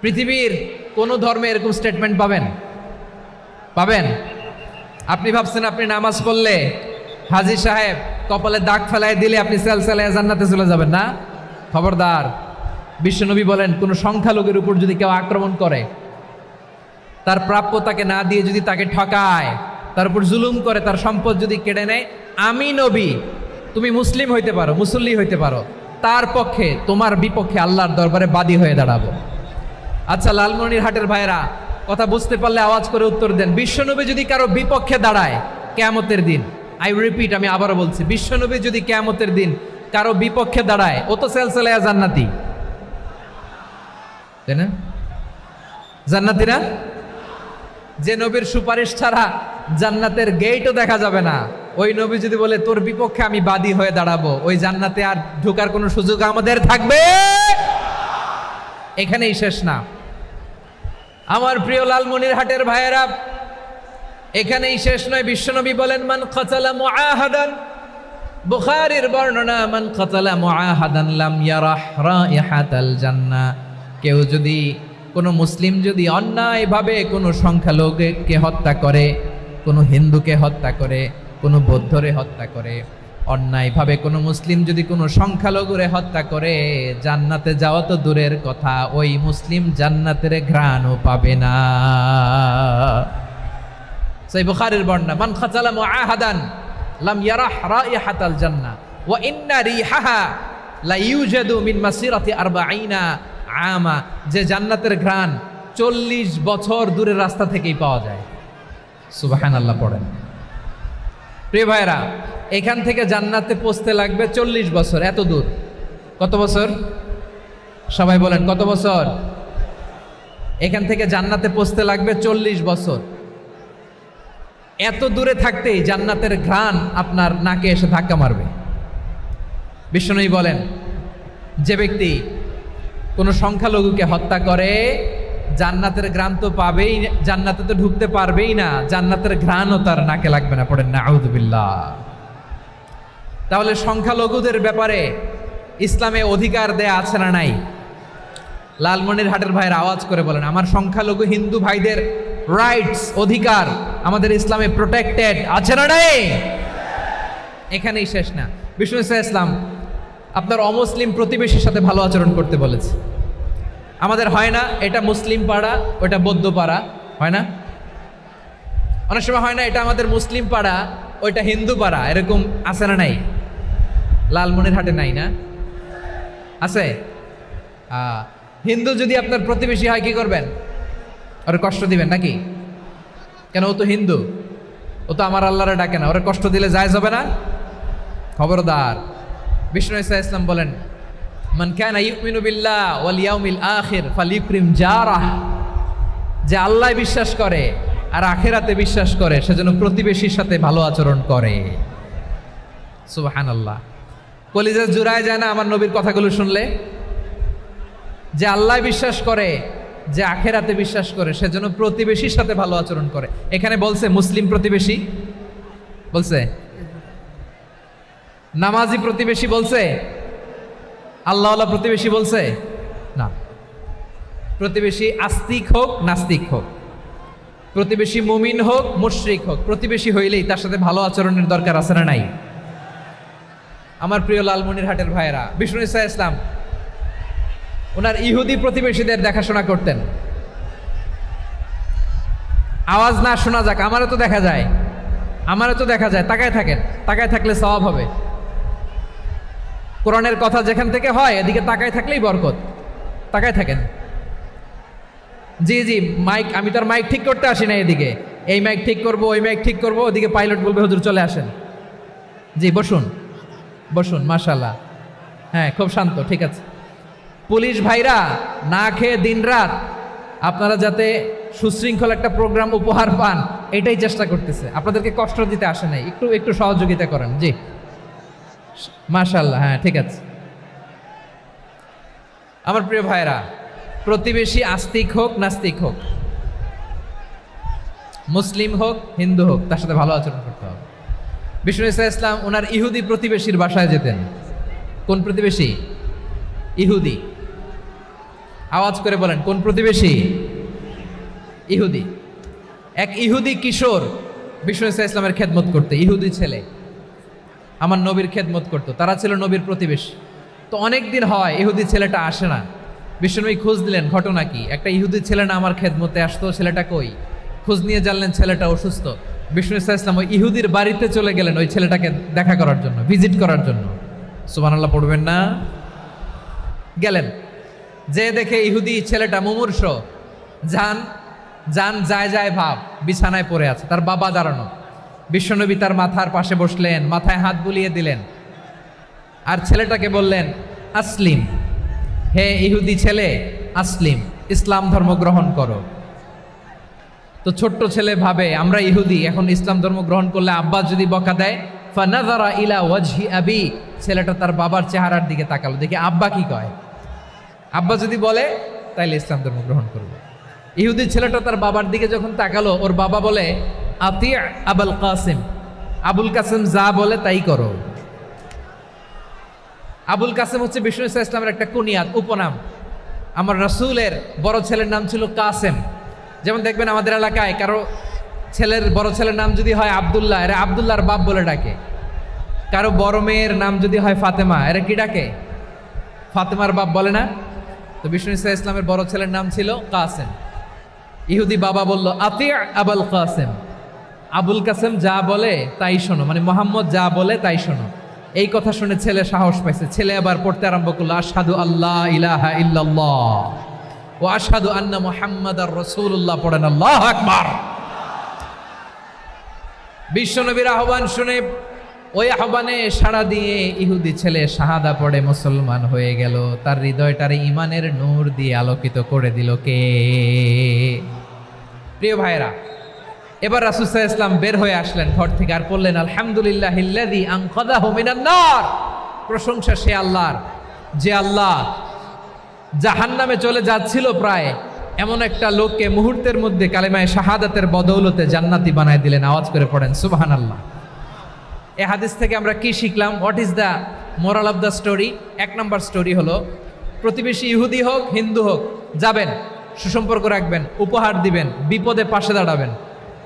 পৃথিবীর কোন ধর্মে এরকম স্টেটমেন্ট পাবেন? পাবেন? আপনি ভাবছেন আপনি নামাজ পড়লে হাজী সাহেব কপালে দাগ ফেলায় দিলে আপনি সেলসেলায় জান্নাতে চলে যাবেন না? খবরদার। বিশ্বনবী বলেন, কোন সংখ্যালঘুর উপর যদি কেউ আক্রমণ করে, তার প্রাপ্য তাকে না দিয়ে যদি তাকে ঠকায়, তার উপর জুলুম করে, তার সম্পদ যদি কেড়ে নেয়, আমি নবী, তুমি মুসলিম হইতে পারো, মুসল্লি হইতে পারো, তার পক্ষে তোমার বিপক্ষে আল্লাহর দরবারে বাদী হয়ে দাঁড়াবো। আচ্ছা লালমনিরহাটের ভাইরা, কথা বুঝতে পারলে আওয়াজ করে উত্তর দেন। বিশ্বনবী যদি কারো বিপক্ষে দাঁড়ায় কিয়ামতের দিন, আই রিপিট, আমি আবারও বলছি, বিশ্বনবী যদি কিয়ামতের দিন কারো বিপক্ষে দাঁড়ায়, ও তো সেলসেলায়া জান্নাতি, তাই না? জান্নাতি না? যে নবীর সুপারিশ ছাড়া জান্নাতের গেটও দেখা যাবে না, ওই নবী যদি বলে তোর বিপক্ষে আমি বাদী হয়ে দাঁড়াবো, ওই জান্নাতে আর ঢোকার কোনো সুযোগ আমাদের থাকবে? এখানেই শেষ না আমার প্রিয় লালমনিরহাটের ভাইয়েরা, এখানেই শেষ নয়। বিশ্বনবী বলেন মান কাতালা মুআহাদান, বুখারীর বর্ণনা, মান কাতালা মুআহাদান লাম ইয়ারাহ রাইহাতাল জান্নাহ। কেউ যদি, কোনো মুসলিম যদি অন্যায়ভাবে কোনো সংখ্যালঘুকে হত্যা করে, কোনো হিন্দুকে হত্যা করে, কোনো বৌদ্ধরে হত্যা করে, অন্যায়ভাবে কোনো মুসলিম যদি কোনো সংখ্যালঘুরে হত্যা করে, জান্নাতে যাওয়া তো দূরের কথা, ওই মুসলিম জান্নাতের ঘ্রাণও পাবে না। সেই বুখারীর বর্ণনা, মান কাতালা মুআহাদান লাম ইয়ারাহ রাইহাতাল জান্নাহ ওয়া ইন্না রিহাহা লা ইউজাদু মিন মাসিরাতি 40 আমা। যে জান্নাতের ঘ্রাণ 40 বছর দূরের রাস্তা থেকেই পাওয়া যায়। সুবহানাল্লাহ পড়েন। প্রিয় ভাইরা, এখান থেকে জান্নাতে পৌঁছতে লাগবে 40 বছর। এত দূর, কত বছর? সবাই বলেন কত বছর? এখান থেকে জান্নাতে পৌঁছতে লাগবে 40 বছর। এত দূরে থাকতেই জান্নাতের ঘ্রাণ আপনার নাকে এসে ধাক্কা মারবে। বিষ্ণুই বলেন, যে ব্যক্তি কোনো সংখ্যালঘুকে হত্যা করে, জান্নাতের ঘ্রাণ তো পাবেই, জান্নাতে তো ঢুকতে পারবেই না, জান্নাতের ঘ্রাণও তার নাকে লাগবে না। পড়েন নাউযুবিল্লাহ। তাহলে সংখ্যালঘুদের ব্যাপারে ইসলামে অধিকার দেয়া আছে না নাই? লালমনিরহাটের ভাইয়ের আওয়াজ করে বলেন, আমার সংখ্যালঘু হিন্দু ভাইদের রাইটস, অধিকার আমাদের ইসলামে প্রোটেক্টেড আছে না নাই? এখানেই শেষ না। বিষ্ণু ইসলাম আপনার অমুসলিম প্রতিবেশীর সাথে ভালো আচরণ করতে বলেছে। আমাদের হয় না, এটা মুসলিম পাড়া, ওটা বৌদ্ধ পাড়া, হয় না? অনেক সময় হয় না, এটা আমাদের মুসলিম পাড়া, ওইটা হিন্দু পাড়া, এরকম আছে না নাই? লালমনিরহাটে নাই না? আছে? হিন্দু যদি আপনার প্রতিবেশী হয়, কি করবেন? ওরে কষ্ট দিবেন নাকি? কেন? ও তো হিন্দু, ও তো আমার আল্লাহরে ডাকে না, ওরে কষ্ট দিলে জায়েজ হবে না? খবরদার। বিষ্ণু ইসলাম বলেন, মান কানা ইউমিনু বিল্লাহ ওয়াল ইয়াউমিল আখির ফালিউকরিম জারাহ। যে আল্লাহ বিশ্বাস করে আর আখিরাতে বিশ্বাস করে, সেজন্য প্রতিবেশীর সাথে ভালো আচরণ করে। সুবহানাল্লাহ। কলিজা জুড়ায় যায় না আমার নবীর কথাগুলো শুনলে? যে আল্লাহ বিশ্বাস করে, যে আখিরাতে বিশ্বাস করে, সেজন্য প্রতিবেশীর সাথে ভালো আচরণ করে। এখানে বলছে মুসলিম প্রতিবেশী, বলছে নামাজি প্রতিবেশী, বলছে আল্লাহওয়ালা প্রতিবেশী, বলছে না। প্রতিবেশী আস্তিক হোক নাস্তিক হোক, প্রতিবেশী মুমিন হোক মুশরিক হোক, প্রতিবেশী হইলেই তার সাথে ভালো আচরণের দরকার আছে না নাই? আমার প্রিয় লালমনিরহাটের ভাইয়েরা, বিষ্ণু ইসলাম ওনার ইহুদি প্রতিবেশীদের দেখাশোনা করতেন। আওয়াজ না শোনা যাক, আমারও তো দেখা যায়, আমারও তো দেখা যায়। তাকায় থাকেন, তাকায় থাকলে সওয়াব হবে। কোরআনের কথা যেখান থেকে হয়, এদিকে তাকায় থাকলেই বরকত। তাকায় থাকেন। জি জি, মাইক, আমি তো আর মাইক ঠিক করতে আসি না এদিকে, এই মাইক ঠিক করব, ওই মাইক ঠিক করব, ওদিকে পাইলট বলবে হুজুর চলে আসেন। জি বসুন, বসুন, মাশাআল্লাহ। হ্যাঁ, খুব শান্ত, ঠিক আছে। পুলিশ ভাইরা না খেয়ে দিনরাত আপনারা যাতে সুশৃঙ্খল একটা প্রোগ্রাম উপহার পান, এটাই চেষ্টা করতেছে। আপনাদেরকে কষ্ট দিতে আসে নাই, একটু একটু সহযোগিতা করেন। জি মাশাআল্লাহ। হ্যাঁ, ঠিক আছে। আমার প্রিয় ভাইরা, প্রতিবেশী আস্তিক হোক নাস্তিক হোক, মুসলিম হোক হিন্দু হোক, তার সাথে ভালো আচরণ করতে হবে। বিষ্ণু ইসলাম ওনার ইহুদি প্রতিবেশীর বাসায় যেতেন। কোন প্রতিবেশী? ইহুদি। আওয়াজ করে বলেন, কোন প্রতিবেশী? ইহুদি। এক ইহুদি কিশোর বিষ্ণু ইসলামের খেদমত করতে, ইহুদি ছেলে আমার নবীর খেদমত করতো। তারা ছিল নবীর প্রতিবেশী। তো অনেক দিন হয় ইহুদি ছেলেটা আসে না। বিশ্বনবী খোঁজ দিলেন, ঘটনা কি? একটা ইহুদি ছেলে না আমার খেদমতে আসতো, ছেলেটা কই? খোঁজ নিয়ে জানলেন ছেলেটা অসুস্থ। বিষ্ণু ইসলাম ওই ইহুদির বাড়িতে চলে গেলেন ওই ছেলেটাকে দেখা করার জন্য, ভিজিট করার জন্য। সুবহানাল্লাহ পড়বেন না? গেলেন, যে দেখে ইহুদি ছেলেটা মুমূর্ষ, যান যান যায় যায় ভাব, বিছানায় পড়ে আছে, তার বাবা দাঁড়ানো। বিশ্বনবী তার মাথার পাশে বসলেন, মাথায় হাত বুলিয়ে দিলেন, আর ছেলেটাকে বললেন, আসলিম, হে ইহুদি ছেলে, আসলিম, ইসলাম ধর্ম গ্রহণ করো। তো ছোট্ট ছেলে ভাবে আমরা ইহুদি, এখন ইসলাম ধর্ম গ্রহণ করলে আব্বা যদি বকা দেয়। ফানাযারা ইলা ওয়াজহি আবি, ছেলেটা তার বাবার চেহারার দিকে তাকালো, দেখি আব্বা কি কয়। আব্বা যদি বলে তাইলে ইসলাম ধর্ম গ্রহণ করবে। ইহুদি ছেলেটা তার বাবার দিকে যখন তাকালো, ওর বাবা বলে, আতি আবুল কাসিম, আবুল কাসিম যা বলে তাই করো। আবুল কাসিম হচ্ছে বিষ্ণু ইসলামের একটা কুনিয়াত, উপনাম। আমার রাসূলের বড় ছেলের নাম ছিল কাসেম। যেমন দেখবেন আমাদের এলাকায় কারো ছেলের বড় ছেলের নাম যদি হয় আব্দুল্লাহ, এরা আব্দুল্লাহর বাপ বলে ডাকে। কারো বড় মেয়ের নাম যদি হয় ফাতেমা, এরা কি ডাকে? ফাতেমার বাপ বলে না? তো বিষ্ণু ইসলামের বড় ছেলের নাম ছিল কাসেম। ইহুদি বাবা বলল, আতি আবুল কাসেম, আবুল কাসেম যা বলে তাই শোনো, মানে মোহাম্মদ যা বলে তাই শোনো। এই কথা শুনে ছেলে সাহস পাইছে, ছেলে আবার পড়তে আরম্ভ করলো, আশহাদু আল্লাহ ইলাহা ইল্লাল্লাহ ও আশহাদু আন্না মুহাম্মাদার রাসূলুল্লাহ, পড়েন আল্লাহু আকবার। বিশ্বনবীর আহ্বান শুনে ওই আহ্বানে সাড়া দিয়ে ইহুদি ছেলে শাহাদা পড়ে মুসলমান হয়ে গেল। তার হৃদয়টারে ইমানের নূর দিয়ে আলোকিত করে দিল কে? প্রিয় ভাইরা, এবার রাসূল সাল্লাল্লাহু আলাইহি ওয়াসাল্লাম বের হয়ে আসলেন ঘর থেকে, আর বললেন, আলহামদুলিল্লাহিল্লাযী আনকাযাহু মিনান নার, প্রশংসা সে আল্লাহর, যে আল্লাহ জাহান্নামে চলে যাচ্ছিল প্রায় এমন একটা লোককে মুহূর্তের মধ্যে কালেমায়ে শাহাদাতের বদৌলতে জান্নাতি বানায় দিলেন। আওয়াজ করে পড়েন সুবহানাল্লাহ। এই হাদিস থেকে আমরা কি শিখলাম? What is the moral of the story? এক নম্বর স্টোরি হলো, প্রতিবেশী ইহুদি হোক হিন্দু হোক, যাবেন, সুসম্পর্ক রাখবেন, উপহার দিবেন, বিপদে পাশে দাঁড়াবেন,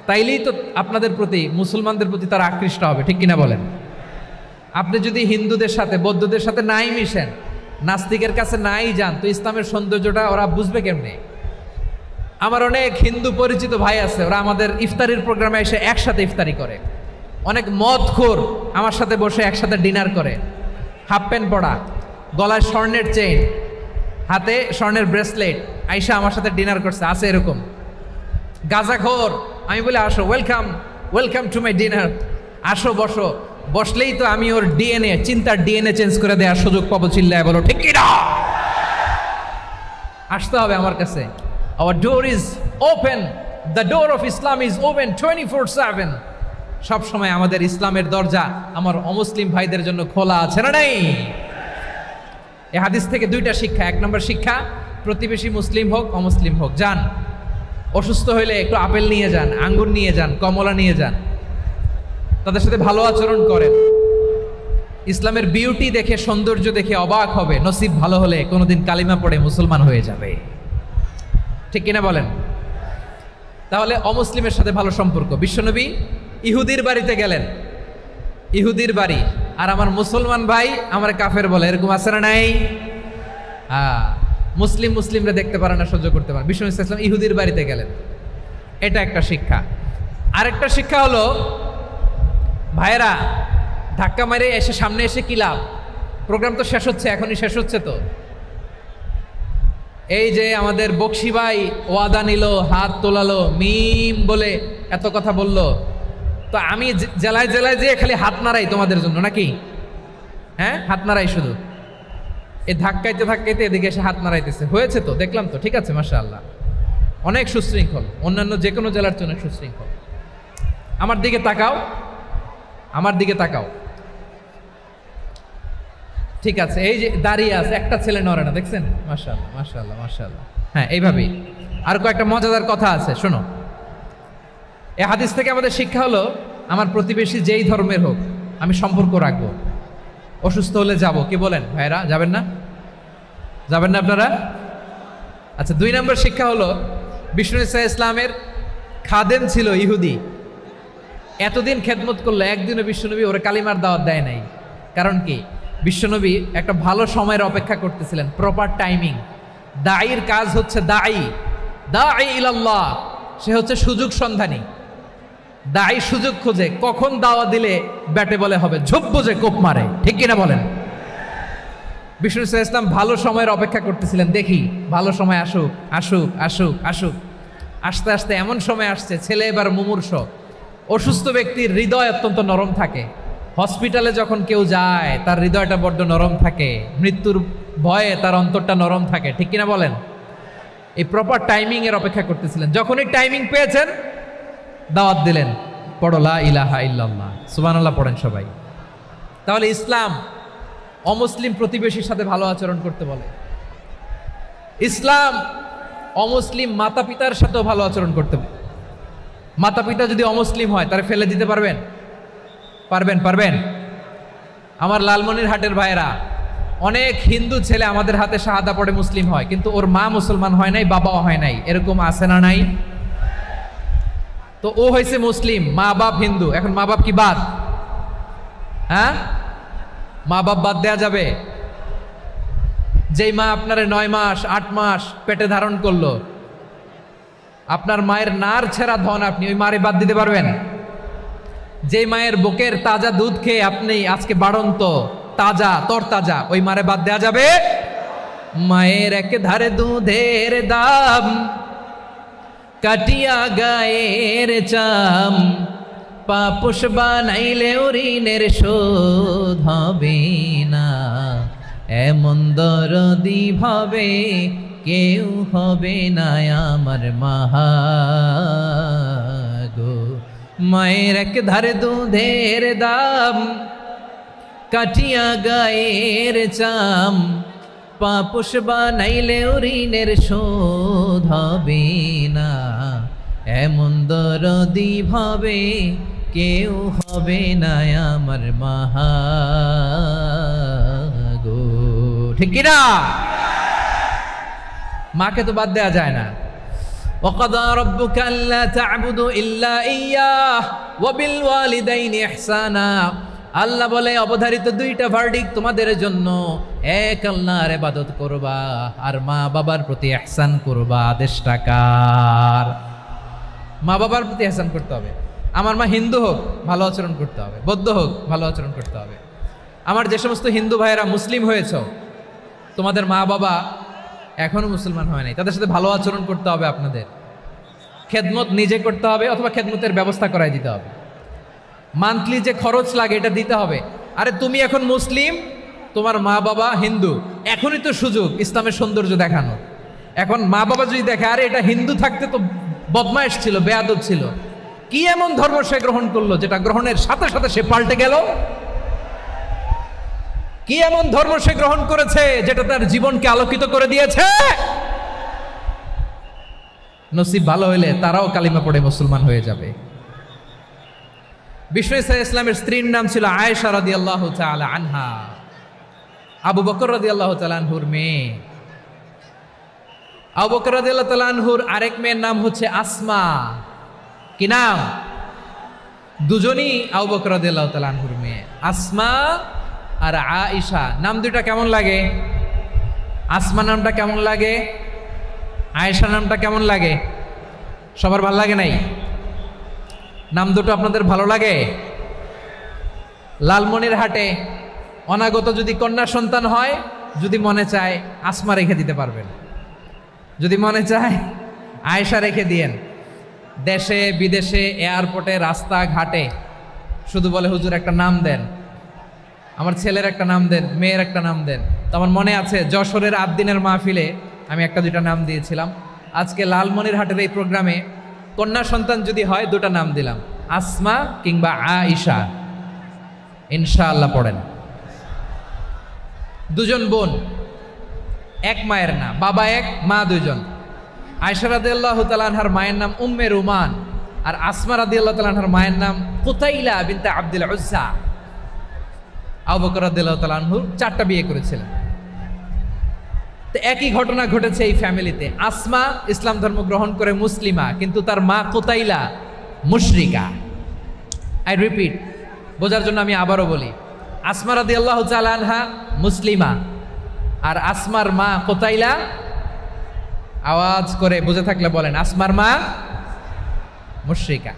তাইলেই তো আপনাদের প্রতি, মুসলমানদের প্রতি তারা আকৃষ্ট হবে, ঠিক কিনা বলেন? আপনি যদি হিন্দুদের সাথে বৌদ্ধদের সাথে নাই মিশেন, নাস্তিকের কাছে নাই যান, তো ইসলামের সৌন্দর্যটা ওরা বুঝবে কেমনে? আমার অনেক হিন্দু পরিচিত ভাই আছে, ওরা আমাদের ইফতারির প্রোগ্রামে এসে একসাথে ইফতারি করে। অনেক মদখোর আমার সাথে বসে একসাথে ডিনার করে, হাফ প্যান্ট পরা, গলায় স্বর্ণের চেইন, হাতে স্বর্ণের ব্রেসলেট, আইসা আমার সাথে ডিনার করছে, আছে এরকম। গাঁজাখোর, আমি বলি আসো, welcome welcome to my dinner, আসো বসো। বসলেই তো আমি ওর ডিএনএ, চিন্তার ডিএনএ চেঞ্জ করে দেওয়ার সুযোগ পাবো, চিল্লায় বলো ঠিক কি না? আসতে হবে আমার কাছে। Hour door is open, the door of Islam is open 24/7। সব সময় আমাদের ইসলামের দরজা আমার অমুসলিম ভাইদের জন্য খোলা আছে না নাই? এই হাদিস থেকে দুইটা শিক্ষা। এক নম্বর শিক্ষা, প্রতিবেশী মুসলিম হোক অমুসলিম হোক, যান, অসুস্থ হইলে একটু আপেল নিয়ে যান, আঙ্গুর নিয়ে যান, কমলা নিয়ে যান, তাদের সাথে ভালো আচরণ করেন। ইসলামের বিউটি দেখে, সৌন্দর্য দেখে অবাক হবে, নসিব ভালো হলে কোনোদিন কালিমা পড়ে মুসলমান হয়ে যাবে, ঠিক কিনা বলেন? তাহলে অমুসলিমের সাথে ভালো সম্পর্ক। বিশ্বনবী ইহুদির বাড়িতে গেলেন, ইহুদির বাড়ি, আর আমার মুসলমান ভাই আমার কাফের বলে, এরকম আছে না নাই? মুসলিম মুসলিমরা দেখতে পারে না, সহ্য করতে পারে। বিশ্বনবী সাল্লাল্লাহু আলাইহি ওয়াসাল্লাম ইহুদির বাড়িতে গেলেন, এটা একটা শিক্ষা। আরেকটা শিক্ষা হলো, ভাইরা ধাক্কা মারে এসে সামনে এসে কি লাভ? প্রোগ্রাম তো শেষ হচ্ছে, এখনই শেষ হচ্ছে। তো এই যে আমাদের বকশি ভাই ওয়াদা নিল, হাত তোলালো, মিম বলে এত কথা বলল, তো আমি জেলায় জেলায় যেয়ে খালি হাত নাড়াই তোমাদের জন্য নাকি? হ্যাঁ, হাত নাড়াই শুধু। এই ধাক্কাইতে ধাক্কাইতে এদিকে এসে হাত নাড়াইতেছে, হয়েছে তো, দেখলাম তো, ঠিক আছে, মাশাআল্লাহ, অনেক সুশৃঙ্খল, অন্যান্য যে কোনো জেলার জন্য সুশৃঙ্খল। আমার দিকে তাকাও, আমার দিকে তাকাও, ঠিক আছে। এই যে দাঁড়িয়ে আছে, একটা ছেলে নড়ে না, দেখছেন? মাশাআল্লাহ মাশাআল্লাহ মাশাআল্লাহ। হ্যাঁ, এইভাবেই। আর কয়েকটা মজাদার কথা আছে, শোনো। এই হাদিস থেকে আমাদের শিক্ষা হলো, আমার প্রতিবেশী যেই ধর্মের হোক আমি সম্পর্ক রাখবো। অসুস্থ হলে যাব, কি বলেন ভাইরা? যাবেন না? যাবেন না আপনারা? আচ্ছা, 2 নম্বর শিক্ষা হলো, বিষ্ণু ইসলামের খাদেম ছিল ইহুদি, এতদিন খেদমত করলো, একদিনও বিশ্বনবী ওরা কালিমার দাওয়াত দেয় নাই। কারণ কি? বিশ্বনবী একটা ভালো সময়ের অপেক্ষা করতেছিলেন, প্রপার টাইমিং, দাঈর কাজ হচ্ছে দাঈ ইলাল্লাহ, সে হচ্ছে সুযোগ সন্ধানী। দাঈ সুযোগ খোঁজে, কখন দাওয়া দিলে ব্যাটে বলে হবে, ঝোপ বোঝে কোপ মারে, ঠিক কিনা বলেন? বিষ্ণু ইসলাম ভালো সময়ের অপেক্ষা করতেছিলেন, দেখি ভালো সময় আসুক আসুক আসুক আসুক। আস্তে আস্তে এমন সময় আসছে, ছেলে এবার মুমূর্ষ। অসুস্থ ব্যক্তির হৃদয় অত্যন্ত নরম থাকে। হসপিটালে যখন কেউ যায় তার হৃদয়টা বড্ড নরম থাকে, মৃত্যুর ভয়ে তার অন্তরটা নরম থাকে, ঠিক কিনা বলেন? এই প্রপার টাইমিং এর অপেক্ষা করতেছিলেন। যখনই টাইমিং পেয়েছেন দাওয়াত দিলেন, পড়ো লা ইলাহা ইল্লাল্লাহ, সুবহানাল্লাহ পড়েন সবাই। তাহলে ইসলাম অমুসলিম প্রতিবেশীর সাথে ভালো আচরণ করতে বলে। ইসলাম অমুসলিম মাতা পিতার সাথেও ভালো আচরণ করতে বলে। মাতা পিতা যদি অমুসলিম হয় তারা ফেলে দিতে পারবেন? পারবেন? আমার লালমনিরহাটের ভাইরা, অনেক হিন্দু ছেলে আমাদের হাতে শাহাদা পড়ে মুসলিম হয়, কিন্তু ওর মা মুসলমান হয় নাই, বাবাও হয় নাই, এরকম আছে না নাই? তো ও হয়েছে মুসলিম, মা বাপ হিন্দু, এখন মা বাপ কি বাদ? হ্যাঁ, মা বাপ বাদ দেয়া যাবে? যেই মা আপনারে 9 মাস 8 মাস পেটে ধারণ করলো, আপনার মায়ের নার ছেঁড়া ধন, আপনি ওই মারে বাদ দিতে পারবেন? যে মায়ের বুকের তাজা দুধ খেয়ে আপনি আজকে বাড়ন্ত তাজা তরতাজা, ওই মারে বাদ দেয়া যাবে? মায়ের এক ধারে দুধের দাম, কাটিয়া গায়ের চাম, পাপুষ বানাইলেও ঋণের শোধ হবে না, এমন দরদি ভাবে কেউ হবে না আমার মাহা গো। মায়ের এক ধারে দুধের দাম, কাটিয়া গায়ের চাম, পাপুষ বানাইলেও ঋণের শোধ হবে না, এমন দরদি ভাবে কেউ হবে না আমার মাহা গো, ঠিক কিনা? মাকে তো বাদ দেয়া যায় না। وَقَضَى رَبُّكَ أَلَّا تَعْبُدُوا إِلَّا إِيَّاهُ وَبِالْوَالِدَيْنِ إِحْسَانًا। আল্লাহ বলে অবধারিত 2টা ভার্ডিক্ট তোমাদের জন্য, এক আল্লাহর ইবাদত করবা আর মা বাবার প্রতি ইহসান করবা। আদেশটা কার? মা বাবার প্রতি ইহসান করতে হবে। আমার মা হিন্দু হোক ভালো আচরণ করতে হবে, বৌদ্ধ হোক ভালো আচরণ করতে হবে। আমার যে সমস্ত হিন্দু ভাইয়েরা মুসলিম হয়েছ, তোমাদের মা বাবা এখনো মুসলমান হয় নাই, তাদের সাথে ভালো আচরণ করতে হবে। আপনাদের খেদমত নিজে করতে হবে অথবা খেদমতের ব্যবস্থা করাই দিতে হবে। মান্থলি যে খরচ লাগে এটা দিতে হবে। আরে তুমি এখন মুসলিম, তোমার মা বাবা হিন্দু, এখনই তো সুযোগ ইসলামের সৌন্দর্য দেখানো। এখন মা বাবা যদি দেখে আরে এটা হিন্দু থাকতে তো বদমাইশ ছিল, বেয়াদব ছিল, কি এমন ধর্ম সে গ্রহণ করলো যেটা গ্রহণের সাথে সাথে সে পাল্টে গেল? কি এমন ধর্ম সে গ্রহণ করেছে যেটা তার জীবনকে আলোকিত করে দিয়েছে? নসিব ভালো হইলে তারাও কালিমা পড়ে মুসলমান হয়ে যাবে। বিষ্ণু ইসলামের স্ত্রীর নাম ছিল আয়েশা রাদিয়াল্লাহু তাআলা আনহা, আবু বকর রাদিয়াল্লাহু তাআলা আনহুর মেয়ে। আবু বকর রাদিয়াল্লাহু তাআলা আনহুর আরেক মেয়ের নাম হচ্ছে আসমা। কি নাম? দুজনই আবু বকর রাদিয়াল্লাহু তাআলা আনহুর মেয়ে, আসমা আর আয়েশা। নাম দুইটা কেমন লাগে? আসমা নামটা কেমন লাগে? আয়েশা নামটা কেমন লাগে? সবার ভালো লাগে নাই? নাম দুটো আপনাদের ভালো লাগে? লালমনিরহাটে অনাগত যদি কন্যা সন্তান হয়, যদি মনে চায় আসমা রেখে দিতে পারবেন, যদি মনে চায় আয়েশা রেখে দিয়েন। দেশে বিদেশে এয়ারপোর্টে রাস্তাঘাটে শুধু বলে হুজুর একটা নাম দেন, আমার ছেলের একটা নাম দেন, মেয়ের একটা নাম দেন। তো আমার মনে আছে যশোরের আদ্দিনের মাহফিলে আমি একটা দুইটা নাম দিয়েছিলাম। আজকে লালমনিরহাটের এই প্রোগ্রামে কন্যা সন্তান যদি হয় 2টা নাম দিলাম, আসমা কিংবা আয়েশা। ইনশাআল্লাহ পড়েন। দুজন বোন, এক মায়ের না, বাবা এক মা দুইজন। আয়েশা রাদিয়াল্লাহু তাআলা আনহার মায়ের নাম উম্মে রুমান, আর আসমা রাদিয়াল্লাহু তাআলা আনহার মায়ের নাম কুতাইলা বিনতে আব্দুল উজ্জা। আবু বকর রাদিয়াল্লাহু তাআলা আনহু 4টা বিয়ে করেছিলেন। তো একই ঘটনা ঘটেছে এই ফ্যামিলিতে। আসমা ইসলাম ধর্ম গ্রহণ করে মুসলিমা, কিন্তু তার মা কুতাইলা মুশরিকা। আই রিপিট, বোঝার জন্য আমি আবারও বলি, আসমা রাদিয়াল্লাহু তাআলা আনহা মুসলিমা, আর আসমার মা কুতাইলা আওয়াজ করে বুঝে থাকলে বলেন, আসমার মা মুশরিকা।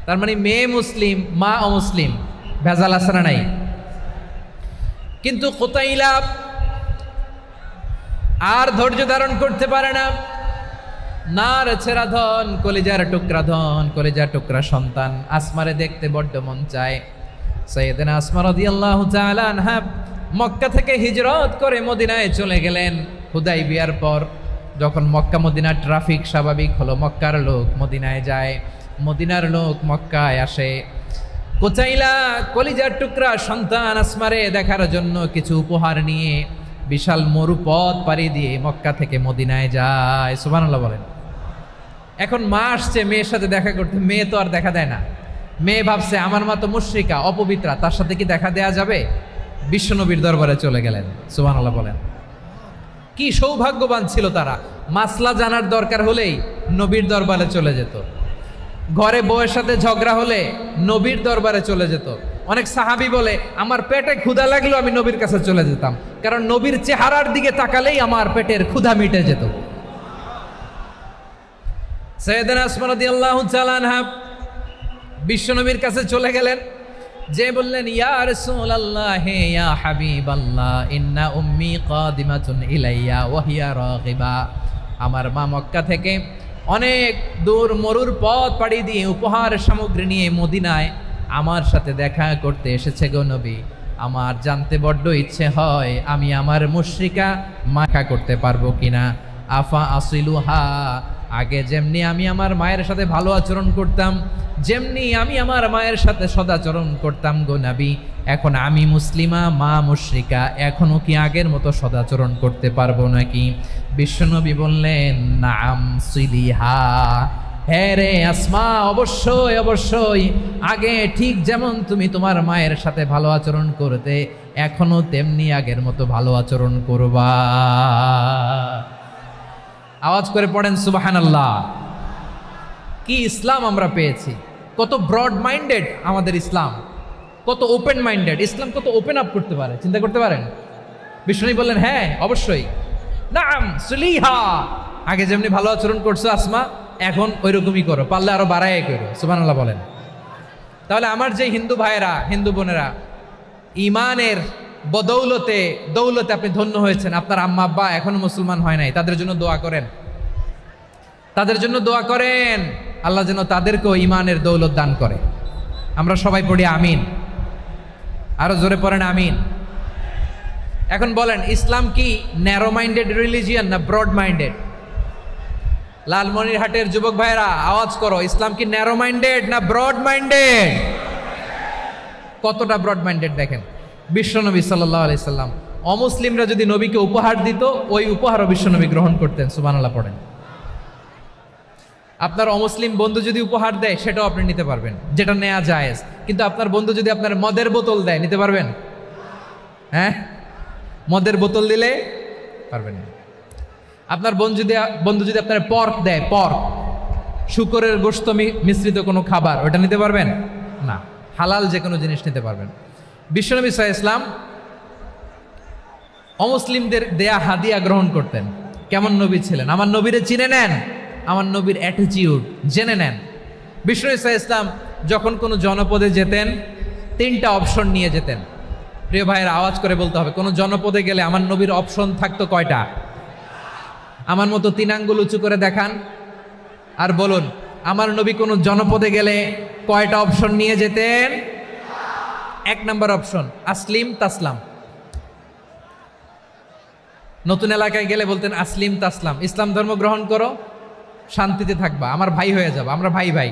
তার মানে মেয়ে মুসলিম, মা অমুসলিম, ভেজাল আছে না নাই? কিন্তু কুতাইলা আর ধৈর্য ধারণ করতে পারে না। নার ছেড়া ধন, কলিজার টুকরা ধন, কলিজার টুকরা সন্তান আসমারে দেখতে বড্ড মন চায়। সাইয়েদনা আসমা রাদিয়াল্লাহু তাআলা আনহা মক্কা থেকে হিজরত করে মদিনায় চলে গেলেন হুদাইবিয়ার পর। যখন মক্কা মদিনার ট্রাফিক স্বাভাবিক হলো, মক্কার লোক মদিনায় যায়, মদিনার লোক মক্কায় আসে। কুতাইলা কলিজার টুকরা সন্তান আসমারে দেখার জন্য কিছু উপহার নিয়ে বিশাল মরুপথ পাড়ি দিয়ে মক্কা থেকে মদিনায় যায়। সুবহানাল্লাহ বলেন। এখন মা আসছে মেয়ের সাথে দেখা করতে, মেয়ে তো আর দেখা দেয় না। মেয়ে ভাবছে আমার মা তো মুশরিকা, অপবিত্রা, তার সাথে কি দেখা দেয়া যাবে? বিশ্বনবীর দরবারে চলে গেলেন। সুবহানাল্লাহ বলেন। কি সৌভাগ্যবান ছিল তারা, মাসলা জানার দরকার হলেই নবীর দরবারে চলে যেত। ঘরে বউয়ের সাথে ঝগড়া হলে নবীর দরবারে চলে যেত। অনেক সাহাবী বলে আমার পেটে ক্ষুধা লাগলো আমি নবীর কাছে চলে যেতাম, কারণ নবীর চেহারার দিকে তাকালেই আমার পেটের ক্ষুধা মিটে যেত। সাইয়েদনা আসমা রাদিয়াল্লাহু তাআলা আনহা বিশ্বনবীর কাছে চলে গেলেন, যে বললেন ইয়া রাসূলুল্লাহ ইয়া হাবিবাল্লাহ ইন্না উম্মি কাদিমাতুন ইলাইয়া ওয়া হিয়া রাগিবা। আমার মা মক্কা থেকে অনেক দূর মরুর পথ পাড়ি দিয়ে উপহার সামগ্রী নিয়ে মদিনায় আমার সাথে দেখা করতে এসেছে গো নবী। আমার জানতে বড্ড ইচ্ছে হয় আমি আমার মুশরিকা মাখা করতে পারবো কিনা। আফা আসিলুহা, আগে যেমনি আমি আমার মায়ের সাথে ভালো আচরণ করতাম, যেমনি আমি আমার মায়ের সাথে সদাচরণ করতাম গো নবী, এখন আমি মুসলিমা, মা মুশরিকা, এখনো কি আগের মতো সদাচরণ করতে পারবো নাকি? বিশ্বনবী বললেন নাম সিলিহা, হ্যাঁ রে আসমা, অবশ্যই অবশ্যই, আগে ঠিক যেমন তুমি তোমার মায়ের সাথে ভালো আচরণ করতে, এখনো তেমনি আগের মতো ভালো আচরণ করবা। আওয়াজ করে পড়েন সুবহানাল্লাহ। কি ইসলাম আমরা পেয়েছি! কত ব্রড মাইন্ডেড আমাদের ইসলাম, কত ওপেন মাইন্ডেড ইসলাম, কত ওপেন আপ করতে পারে, চিন্তা করতে পারেন। বিষ্ণু বললেন হ্যাঁ অবশ্যই, নাম সুলিহা, আগে যেমনি ভালো আচরণ করছো আসমা, এখন ওই রকমই করো, পারলে আরো বাড়াই করো। সুবহানাল্লাহ বলেন। তাহলে আমার যে হিন্দু ভাইয়েরা, হিন্দু বোনেরা, ইমানের বদৌলতে দৌলতে আপনি ধন্য হয়েছেন, আপনার আম্মা আব্বা এখনো মুসলমান হয় নাই, তাদের জন্য দোয়া করেন, তাদের জন্য দোয়া করেন, আল্লাহ যেন তাদেরকেও ইমানের দৌলত দান করে। আমরা সবাই পড়ি আমিন, আরো জোরে পড়েন আমিন। এখন বলেন ইসলাম কি ন্যারো মাইন্ডেড রিলিজিয়ান না ব্রড মাইন্ডেড? লালমনিরহাটের যুবক ভাইরা আওয়াজ করো, ইসলাম কি ন্যারো মাইন্ডেড না ব্রড মাইন্ডেড? কতটা ব্রড মাইন্ডেড দেখেন। বিশ্বনবী সাল্লাল্লাহু আলাইহি সাল্লাম অমুসলিমরা যদি নবীকে উপহার দিত, ওই উপহারও বিশ্বনবী গ্রহণ করতেন। সুবহানাল্লাহ পড়েন। আপনার অমুসলিম বন্ধু যদি উপহার দেয় সেটাও আপনি নিতে পারবেন, যেটা নেওয়া জায়েজ। কিন্তু আপনার বন্ধু যদি আপনার মদের বোতল দেয়, নিতে পারবেন? হ্যাঁ, মদের বোতল দিলে পারবেন না। আপনার বন্ধু যদি আপনার পর্ক দেয়, পর্ক, শুকরের গোশত মিশ্রিত কোনো খাবার, ওটা নিতে পারবেন না। হালাল যে কোনো জিনিস নিতে পারবেন। বিশ্বনবী সাল্লাল্লাহু আলাইহি ওয়াসাল্লাম অমুসলিমদের দেয়া হাদিয়া গ্রহণ করতেন। কেমন নবী ছিলেন! আমার নবীরে চিনে নেন, আমার নবীর অ্যাটিটিউড জেনে নেন। বিশ্বনবী সাল্লাল্লাহু আলাইহি ওয়াসাল্লাম যখন কোনো জনপদে যেতেন, 3টা অপশন নিয়ে যেতেন। প্রিয় ভাইয়ের আওয়াজ করে বলতে হবে, কোনো জনপদে গেলে আমার নবীর অপশন থাকতো কয়টা? আমার মতো 3 আঙ্গুল উঁচু করে দেখান আর বলুন, আমার নবী কোনো জনপদে গেলে কয়টা অপশন নিয়ে যেতেন? 1 নম্বর অপশন আসলিম তাসলাম। নতুন এলাকায় গেলে বলতেন আসলিম তাসলাম, ইসলাম ধর্ম গ্রহণ করো, শান্তিতে থাকবা, আমার ভাই হয়ে যাবো, আমরা ভাই ভাই,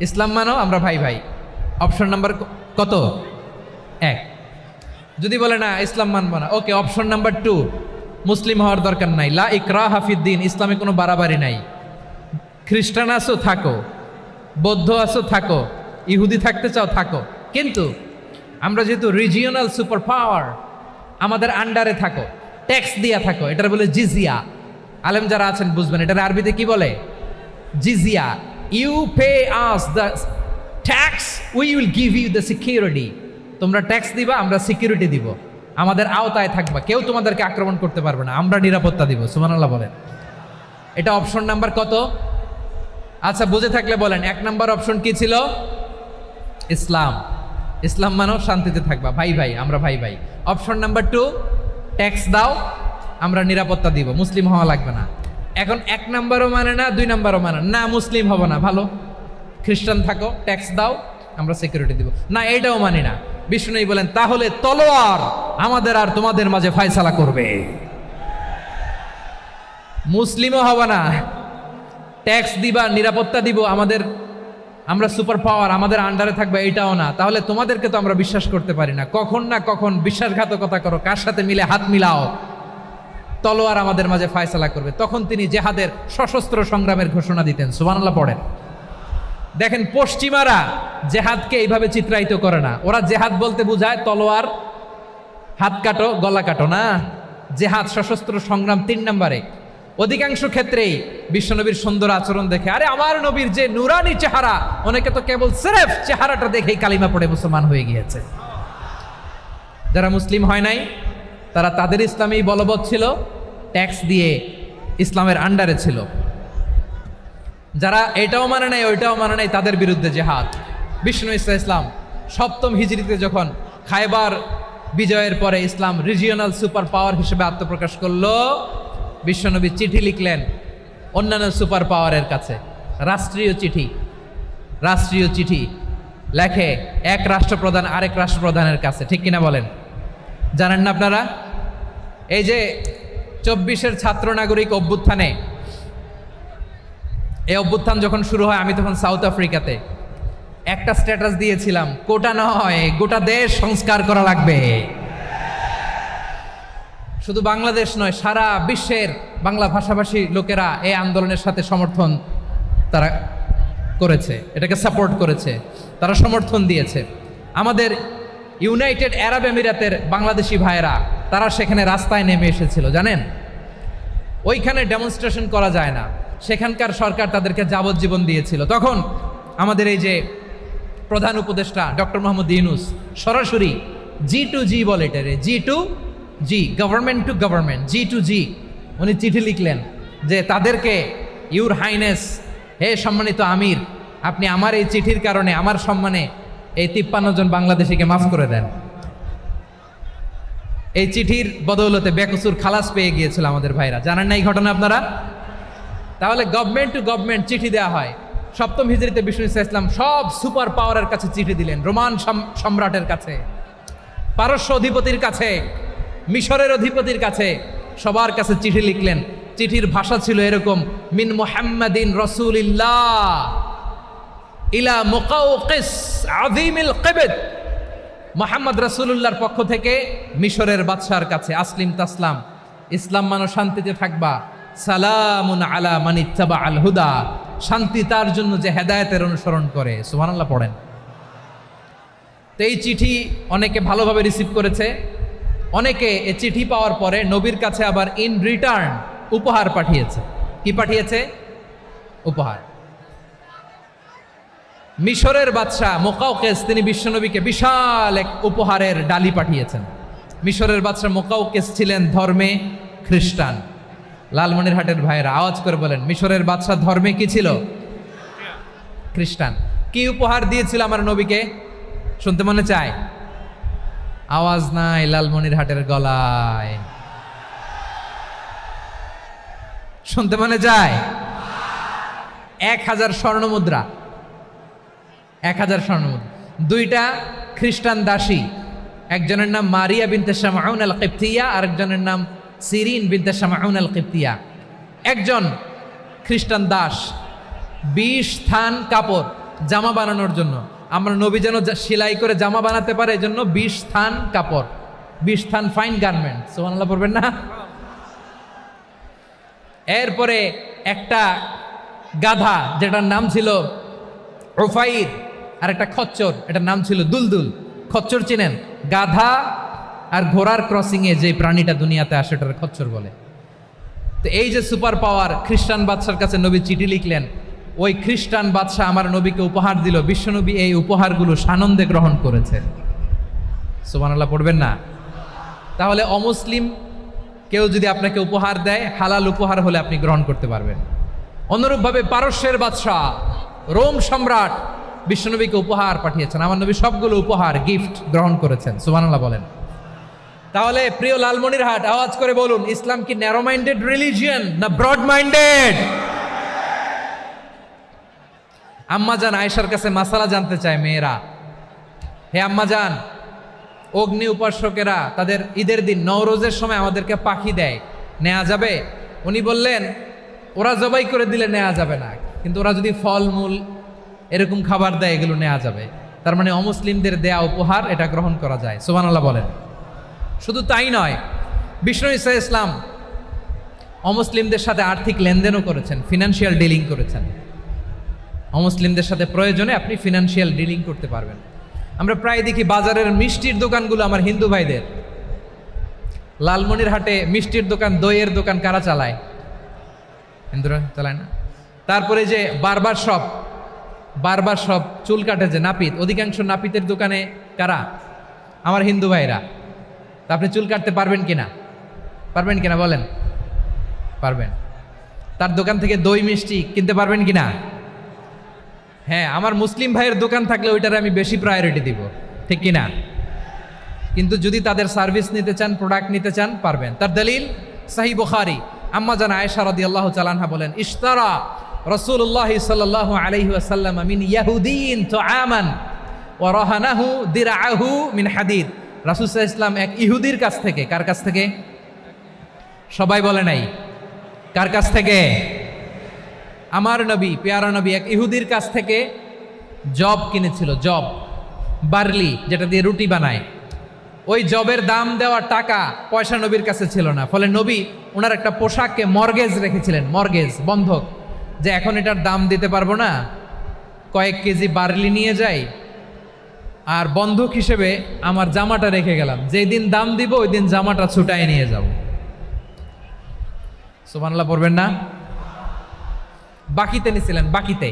ইসলাম মানো, আমরা ভাই ভাই। অপশন নাম্বার কত? 1। যদি বলে না ইসলাম মানবো না, ওকে, অপশন নাম্বার 2, মুসলিম হওয়ার দরকার নাই, লা ইকরাহা ফিদ্দিন, ইসলামে কোনো বাড়াবাড়ি নাই। খ্রিস্টান আছো থাকো, বৌদ্ধ আছো থাকো, ইহুদি থাকতে চাও থাকো, কিন্তু আমরা যেহেতু রিজিওনাল সুপার পাওয়ার, আমাদের আন্ডারে থাকো, ট্যাক্স দিয়া থাকো, এটার বলে জিজিয়া। আলেম যারা আছেন বুঝবেন, এটার আরবিতে কি বলে? জিজিয়া। You pay us the tax, we will give you the security. তোমরা ট্যাক্স দিবা, আমরা সিকিউরিটি দিব। আমাদের আওতায় থাকবা, কেউ তোমাদেরকে আক্রমণ করতে পারবে না, আমরা নিরাপত্তা দিব। সুবহানাল্লাহ বলেন। এটা অপশন নাম্বার কত? আচ্ছা বুঝে থাকলে বলেন, 1 নাম্বার অপশন কি ছিল? ইসলাম। ইসলাম মানো শান্তিতে থাকবা, ভাই ভাই, আমরা ভাই ভাই। অপশন নাম্বার 2, ট্যাক্স দাও, আমরা নিরাপত্তা দিব, মুসলিম হওয়া লাগবে না। এখন 1 নাম্বারও মানে না, 2 নাম্বারও মানে না, মুসলিম হবো না, ভালো খ্রিস্টান থাকো, ট্যাক্স দাও, আমরা সিকিউরিটি দিব না, এটাও মানি না। বিষ্ণু বলেন তাহলে তলোয়ার আমাদের আর তোমাদের মাঝে ফয়সালা করবে। মুসলিমও হব না, ট্যাক্স দিবা, নিরাপত্তা দিব, আমরা সুপার পাওয়ার, আমাদের আন্ডারে থাকবে, এটাও না। তাহলে তোমাদেরকে তো আমরা বিশ্বাস করতে পারি না, কখন না কখন বিশ্বাসঘাতকতা করো, কার সাথে মিলে হাত মিলাও, তলোয়ার আমাদের মাঝে ফয়সালা করবে। তখন তিনি জেহাদের সশস্ত্র সংগ্রামের ঘোষণা দিতেন। সুবহানাল্লাহ পড়েন। দেখেন পশ্চিমারা জেহাদকে এইভাবে চিত্রায়িত করে না, ওরা জেহাদ বলতে বোঝায় তলোয়ার, হাত কাটো, গলা কাটো না। জেহাদ সশস্ত্র সংগ্রাম 3 নম্বরে। অধিকাংশ ক্ষেত্রেই বিশ্বনবীর সুন্দর আচরণ দেখে, আরে আমার নবীর যে নুরানি চেহারা, অনেকে তো কেবল সিরেফ চেহারাটা দেখেই কালিমা পড়ে মুসলমান হয়ে গিয়েছে। যারা মুসলিম হয় নাই তারা তাদের ইসলামেই বলবৎ ছিল, ট্যাক্স দিয়ে ইসলামের আন্ডারে ছিল। যারা এটাও মানে নাই ওইটাও মানে নাই, তাদের বিরুদ্ধে জেহাদ। বিষ্ণু ইসলাম 7ম হিজরিতে যখন খায়বার বিজয়ের পরে ইসলাম রিজিওনাল সুপার পাওয়ার হিসেবে আত্মপ্রকাশ করলো, বিশ্বনবী চিঠি লিখলেন অন্যান্য সুপার পাওয়ারের কাছে, রাষ্ট্রীয় চিঠি লেখে এক রাষ্ট্রপ্রধান আরেক রাষ্ট্রপ্রধানের কাছে, ঠিক কিনা বলেন? জানেন না আপনারা? এই যে 24-এর ছাত্র নাগরিক অভ্যুত্থানে, এই অভ্যুত্থান যখন শুরু হয়, আমি তখন সাউথ আফ্রিকাতে, একটা স্ট্যাটাস দিয়েছিলাম, কোটা নয় গোটা দেশ সংস্কার করা লাগবে। শুধু বাংলাদেশ নয়, সারা বিশ্বের বাংলা ভাষাভাষী লোকেরা এই আন্দোলনের সাথে সমর্থন তারা করেছে, এটাকে সাপোর্ট করেছে, তারা সমর্থন দিয়েছে। আমাদের ইউনাইটেড আরব আমিরাতের বাংলাদেশি ভাইয়েরা তারা সেখানে রাস্তায় নেমে এসেছিল, জানেন? ওইখানে ডেমনস্ট্রেশন করা যায় না, সেখানকার সরকার তাদেরকে যাবজ্জীবন দিয়েছিল। তখন আমাদের এই যে প্রধান উপদেষ্টা ডক্টর মোহাম্মদ ইউনূস সরাসরি G2G বলে, এটারে G2G, government to government, G2G, উনি চিঠি লিখলেন যে তাদেরকে, ইউর হাইনেস, হে সম্মানিত আমির, আপনি আমার এই চিঠির কারণে আমার সম্মানে এই 53 জন বাংলাদেশিকে মাফ করে দেন। এই চিঠির বদৌলতে বেকসুর খালাস পেয়ে গিয়েছিল আমাদের ভাইরা, জানেন না এই ঘটনা আপনারা? তাহলে গভর্নমেন্ট টু গভর্নমেন্ট চিঠি দেওয়া হয়। 7ম হিজরিতে বিষ্ণু ইসলাম সব সুপার পাওয়ারের কাছে চিঠি দিলেন, রোমান সম্রাটের কাছে, পারস্য অধিপতির কাছে, মিশরের অধিপতির কাছে, সবার কাছে চিঠি লিখলেন। চিঠির ভাষা ছিল এরকম, মিন মুহাম্মাদিন রাসূলিল্লাহ ইলা মুকাওকিস আযীমিল কিবত, মুহাম্মদ রাসূলুল্লাহর পক্ষ থেকে মিশরের বাদশার কাছে, আসলিম তাসলাম, ইসলাম মানো শান্তিতে থাকবা, সালামুন আলা মান ইত্তাবা আল হুদা, শান্তি তার জন্য যে হেদায়েতের অনুসরণ করে। সুবহানাল্লাহ পড়েন। তো এই চিঠি অনেকে ভালোভাবে রিসিভ করেছে, অনেকে এই চিঠি পাওয়ার পরে নবীর কাছে আবার ইন রিটার্ন উপহার পাঠিয়েছে। কি পাঠিয়েছে? উপহার। মিশরের বাদশাহ মুকাওকিস তিনি বিশ্বনবীকে বিশাল এক উপহারের ডালি পাঠিয়েছেন। মিশরের বাদশাহ মুকাওকিস ছিলেন ধর্মে খ্রিস্টান। লালমনিরহাটের ভাইয়েরা আওয়াজ করে বলেন, মিশরের বাদশাহ ধর্মে কি ছিল? খ্রিস্টান। কি উপহার দিয়েছিল আমার নবীকে? শুনতে মনে চায়? আওয়াজ নাই লালমনিরহাটের গলায়, শুনতে মনে যায়? 1000 স্বর্ণমুদ্রা, 1000 স্বর্ণমুদ্রা। 2টা খ্রিস্টান দাসী, একজনের নাম মারিয়া বিনতে শামউন আল কিবতিয়া, আরেকজনের নাম সিরিন বিনতে শামউন আল কিবতিয়া। একজন খ্রিস্টান দাস 20 থান কাপড় জামা বানানোর জন্য, আমরা নবী যেন সেলাই করে জামা বানাতে পারে এজন্য 20 থান কাপড়, 20 থান ফাইন গার্মেন্ট। সুবহানাল্লাহ পড়বেন না? এরপরে একটা গাধা যেটার নাম ছিল উফাইর, আর একটা খচ্চর, এটার নাম ছিল দুলদুল। খচ্চর চিনেন? গাধা আর ঘোড়ার ক্রসিংয়ে যে প্রাণীটা দুনিয়াতে আসে ওটার খচ্চর বলে। তো এই যে সুপার পাওয়ার খ্রিস্টান বাদশার কাছে নবী চিঠি লিখলেন, ওই খ্রিস্টান বাদশাহ আমার নবীকে উপহার দিল, বিশ্বনবী এই উপহারগুলো সানন্দে গ্রহণ করেছে। সুবহানাল্লাহ পড়বেন না? তাহলে অমুসলিম কেউ যদি আপনাকে উপহার দেয়, হালাল উপহার হলে আপনি গ্রহণ করতে পারবেন। অনুরূপভাবে পারস্যের বাদশাহ, রোম সম্রাট বিশ্বনবীকে উপহার পাঠিয়েছেন, আমার নবী সবগুলো উপহার গিফট গ্রহণ করেছেন। সুবহানাল্লাহ বলেন। তাহলে প্রিয় লালমনিরহাট, আওয়াজ করে বলুন, ইসলাম কি ন্যারো মাইন্ডেড রিলিজিয়ন না ব্রড মাইন্ডেড? আম্মাজান আয়েশার কাছে মাসালা জানতে চায় মেয়েরা, হে আম্মাজান, অগ্নি উপাসকেরা তাদের ঈদের দিন নওরোজের সময় আমাদেরকে পাখি দেয়, নেওয়া যাবে? উনি বললেন, ওরা জবাই করে দিলে নেওয়া যাবে না, কিন্তু ওরা যদি ফলমূল এরকম খাবার দেয় এগুলো নেওয়া যাবে। তার মানে অমুসলিমদের দেয়া উপহার এটা গ্রহণ করা যায়। সুবহানাল্লাহ বলেন। শুধু তাই নয়, বিষ্ণু ঈসা ইসলাম অমুসলিমদের সাথে আর্থিক লেনদেনও করেছেন, ফিনান্সিয়াল ডিলিং করেছেন। অমুসলিমদের সাথে প্রয়োজনে আপনি ফিনান্সিয়াল ডিলিং করতে পারবেন। আমরা প্রায় দেখি বাজারের মিষ্টির দোকানগুলো আমার হিন্দু ভাইদের। লালমনিরহাটে মিষ্টির দোকান, দইয়ের দোকান কারা চালায়? হিন্দুরা চালায় না? তারপরে যে বারবার শপ, চুল কাটে যে নাপিত, অধিকাংশ নাপিতের দোকানে কারা? আমার হিন্দু ভাইরা। তা আপনি চুল কাটতে পারবেন কিনা? পারবেন কিনা বলেন? পারবেন। তার দোকান থেকে দই মিষ্টি কিনতে পারবেন কিনা? হ্যাঁ, আমার মুসলিম ভাইয়ের দোকান থাকলে ওইটারে আমি বেশি প্রায়োরিটি দিব, ঠিক কিনা? কিন্তু যদি তাদের সার্ভিস নিতে চান, প্রোডাক্ট নিতে চান, পারবেন। তার দলিল সহিহ বুখারী, আম্মা জান আয়েশা রাদিয়াল্লাহু তাআলা আনহা বলেন, ইশতারা রাসূলুল্লাহ সাল্লাল্লাহু আলাইহি ওয়াসাল্লাম মিন ইয়াহুদিয়িন তুআমান ওয়া রাহানাহু দিরআহু মিন হাদিদ। রাসূল সাল্লাল্লাহু আলাইহি ওয়াসাল্লাম এক ইহুদির কাছ থেকে, কার কাছ থেকে? সবাই বলে নাই, কার কাছ থেকে? আমার নবী, পেয়ারা নবী এক ইহুদির কাছ থেকে জব কিনেছিল। জব, বার্লি, যেটা দিয়ে রুটি বানায়। ওই জবের দাম দেওয়া টাকা পয়সা নবীর কাছে ছিল না। ফলে নবী ওনার একটা পোশাককে মর্গেজ রেখেছিলেন, মর্গেজ, বন্ধক, যে এখন এটার দাম দিতে পারবো না, কয়েক কেজি বার্লি নিয়ে যাই আর বন্ধক হিসেবে আমার জামাটা রেখে গেলাম, যেই দিন দাম দিব ওই দিন জামাটা ছুটায় নিয়ে যাব। সুবহানাল্লাহ পড়বেন না? বাকিতে নিছিলেন, বাকিতে।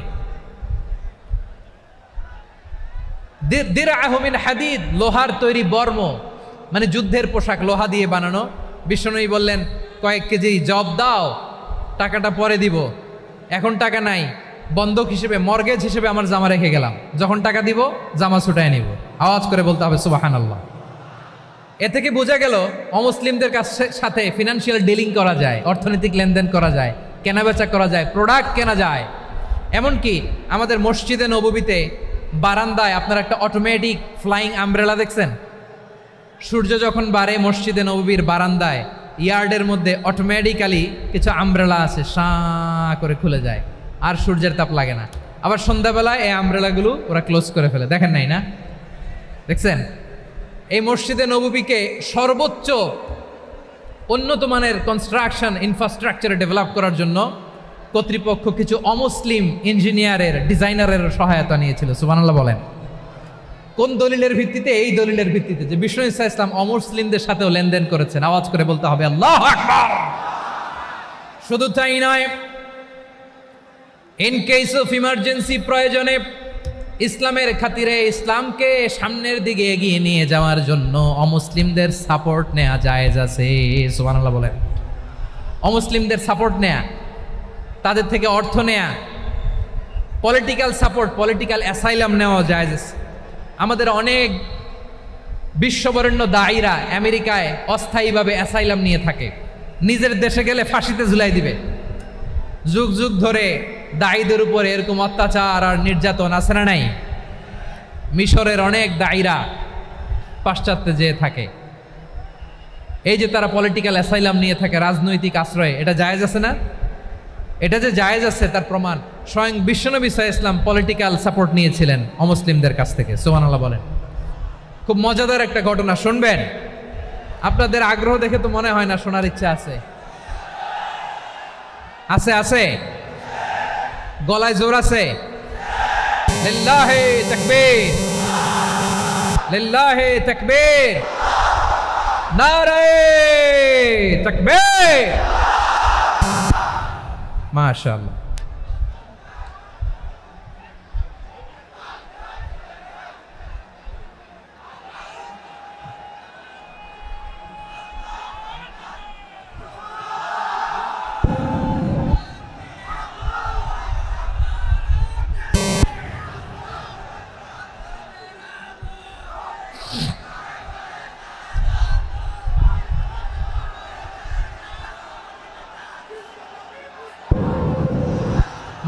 দিরআহু মিন হাদিদ, লোহার তৈরি বর্ম, মানে যুদ্ধের পোশাক, লোহা দিয়ে বানানো। বিষ্ণুনবী বললেন, কয়েক কেজি জব দাও, টাকাটা পরে দিব, এখন টাকা নাই, বন্ধক হিসেবে, মর্গেজ হিসেবে আমার জামা রেখে গেলাম, যখন টাকা দিব জামা ছুটায় নিব। আওয়াজ করে বলতে হবে সুবহানাল্লাহ। এ থেকে বোঝা গেল অমুসলিমদের সাথে ফিনান্সিয়াল ডিলিং করা যায়, অর্থনৈতিক লেনদেন করা যায়, কেনাবেচা করা যায়, প্রোডাক্ট কেনা যায়। এমনকি আমাদের মসজিদে নববীতে বারান্দায় আপনারা একটা অটোমেটিক ফ্লাইং আমব্রেলা দেখছেন? সূর্য যখন বাড়ে মসজিদে নববীর বারান্দায় ইয়ার্ডের মধ্যে অটোমেটিক্যালি কিছু আমব্রেলা আছে, সাঁ করে খুলে যায়, আর সূর্যের তাপ লাগে না। আবার সন্ধ্যাবেলায় এই আমব্রেলাগুলো ওরা ক্লোজ করে ফেলে, দেখেন নাই না? দেখছেন? এই মসজিদে নববীকে সর্বোচ্চ উন্নত মানের কনস্ট্রাকশন ইনফ্রাস্ট্রাকচারে ডেভেলপ করার জন্য কর্তৃপক্ষ কিছু অমুসলিম ইঞ্জিনিয়ারের, ডিজাইনারের সহায়তা নিয়েছিল। সুবহানাল্লাহ বলেন। কোন দলিলের ভিত্তিতে? এই দলিলের ভিত্তিতে যে বিষ্ণু ঈসা ইসলাম অমুসলিমদের সাথেও লেনদেন করেছেন। আওয়াজ করে বলতে হবে আল্লাহু আকবার। শুধু তাই নয়, ইন কেস অফ ইমার্জেন্সি, প্রয়োজনে ইসলামের খাতিরে, ইসলামকে সামনের দিকে এগিয়ে নিয়ে যাওয়ার জন্য অমুসলিমদের সাপোর্ট নেওয়া জায়েজ আছে। সুবহানাল্লাহ বলেন। অমুসলিমদের সাপোর্ট নেয়া, তাদের থেকে অর্থ নেয়া, পলিটিক্যাল সাপোর্ট, পলিটিক্যাল অ্যাসাইলাম নেওয়া জায়েজ আছে। আমাদের অনেক বিশ্ববরেণ্য দায়ীরা আমেরিকায় অস্থায়ীভাবে অ্যাসাইলাম নিয়ে থাকে, নিজের দেশে গেলে ফাঁসিতে ঝুলাই দিবে। যুগ যুগ ধরে দায়ীদের উপরে এরকম অত্যাচার আর নির্যাতন আছে না নাই? মিশরের অনেক দায়ীরা পাশ্চাত্যে যেয়ে থাকে। এই যে তারা পলিটিক্যাল অ্যাসাইলাম নিয়ে থাকে, রাজনৈতিক আশ্রয়, এটা জায়েজ আছে না? এটা যে জায়েজ আছে তার প্রমাণ স্বয়ং বিশ্বনবী সাল্লাল্লাহু আলাইহি ওয়াসাল্লাম পলিটিক্যাল সাপোর্ট নিয়েছিলেন অমুসলিমদের কাছ থেকে। সুবহানাল্লাহ বলেন। খুব মজাদার একটা ঘটনা, শুনবেন? আপনাদের আগ্রহ দেখে তো মনে হয় না শোনার ইচ্ছা আছে। আছে আছে, গলায় জোর আছে। লিল্লাহি তাকবীর, লিল্লাহি তাকবীর, নারে তাকবীর। মাশাআল্লাহ।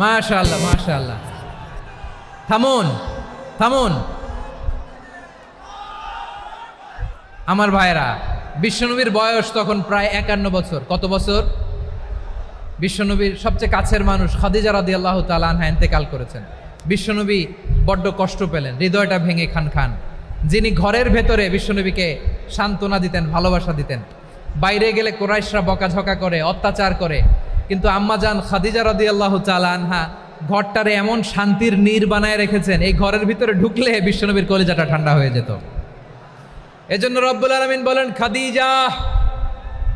মাশাআল্লাহ মাশাআল্লাহ। থামুন থামুন আমার ভাইরা, বিশ্বনবীর বয়স তখন প্রায় 51 বছর। কত বছর? বিশ্বনবীর সবচেয়ে কাছের মানুষ খাদিজা রাদিয়াল্লাহু তাআলা আনহা ইন্তেকাল করেছেন। বিশ্বনবী বড্ড কষ্ট পেলেন, হৃদয়টা ভেঙে খান খান। যিনি ঘরের ভেতরে বিশ্বনবীকে সান্ত্বনা দিতেন, ভালোবাসা দিতেন, বাইরে গেলে কুরাইশরা বকাঝকা করে, অত্যাচার করে, কিন্তু আম্মাজান খাদিজা রাদিয়াল্লাহু তাআলা আনহা ঘরটারে এমন শান্তির নীড় বানায় রেখেছেন, এই ঘরের ভিতরে ঢুকলে বিশ্বনবীর কলিজাটা ঠান্ডা হয়ে যেত। এজন্য রব্বুল আলামিন বলেন, খাদিজা,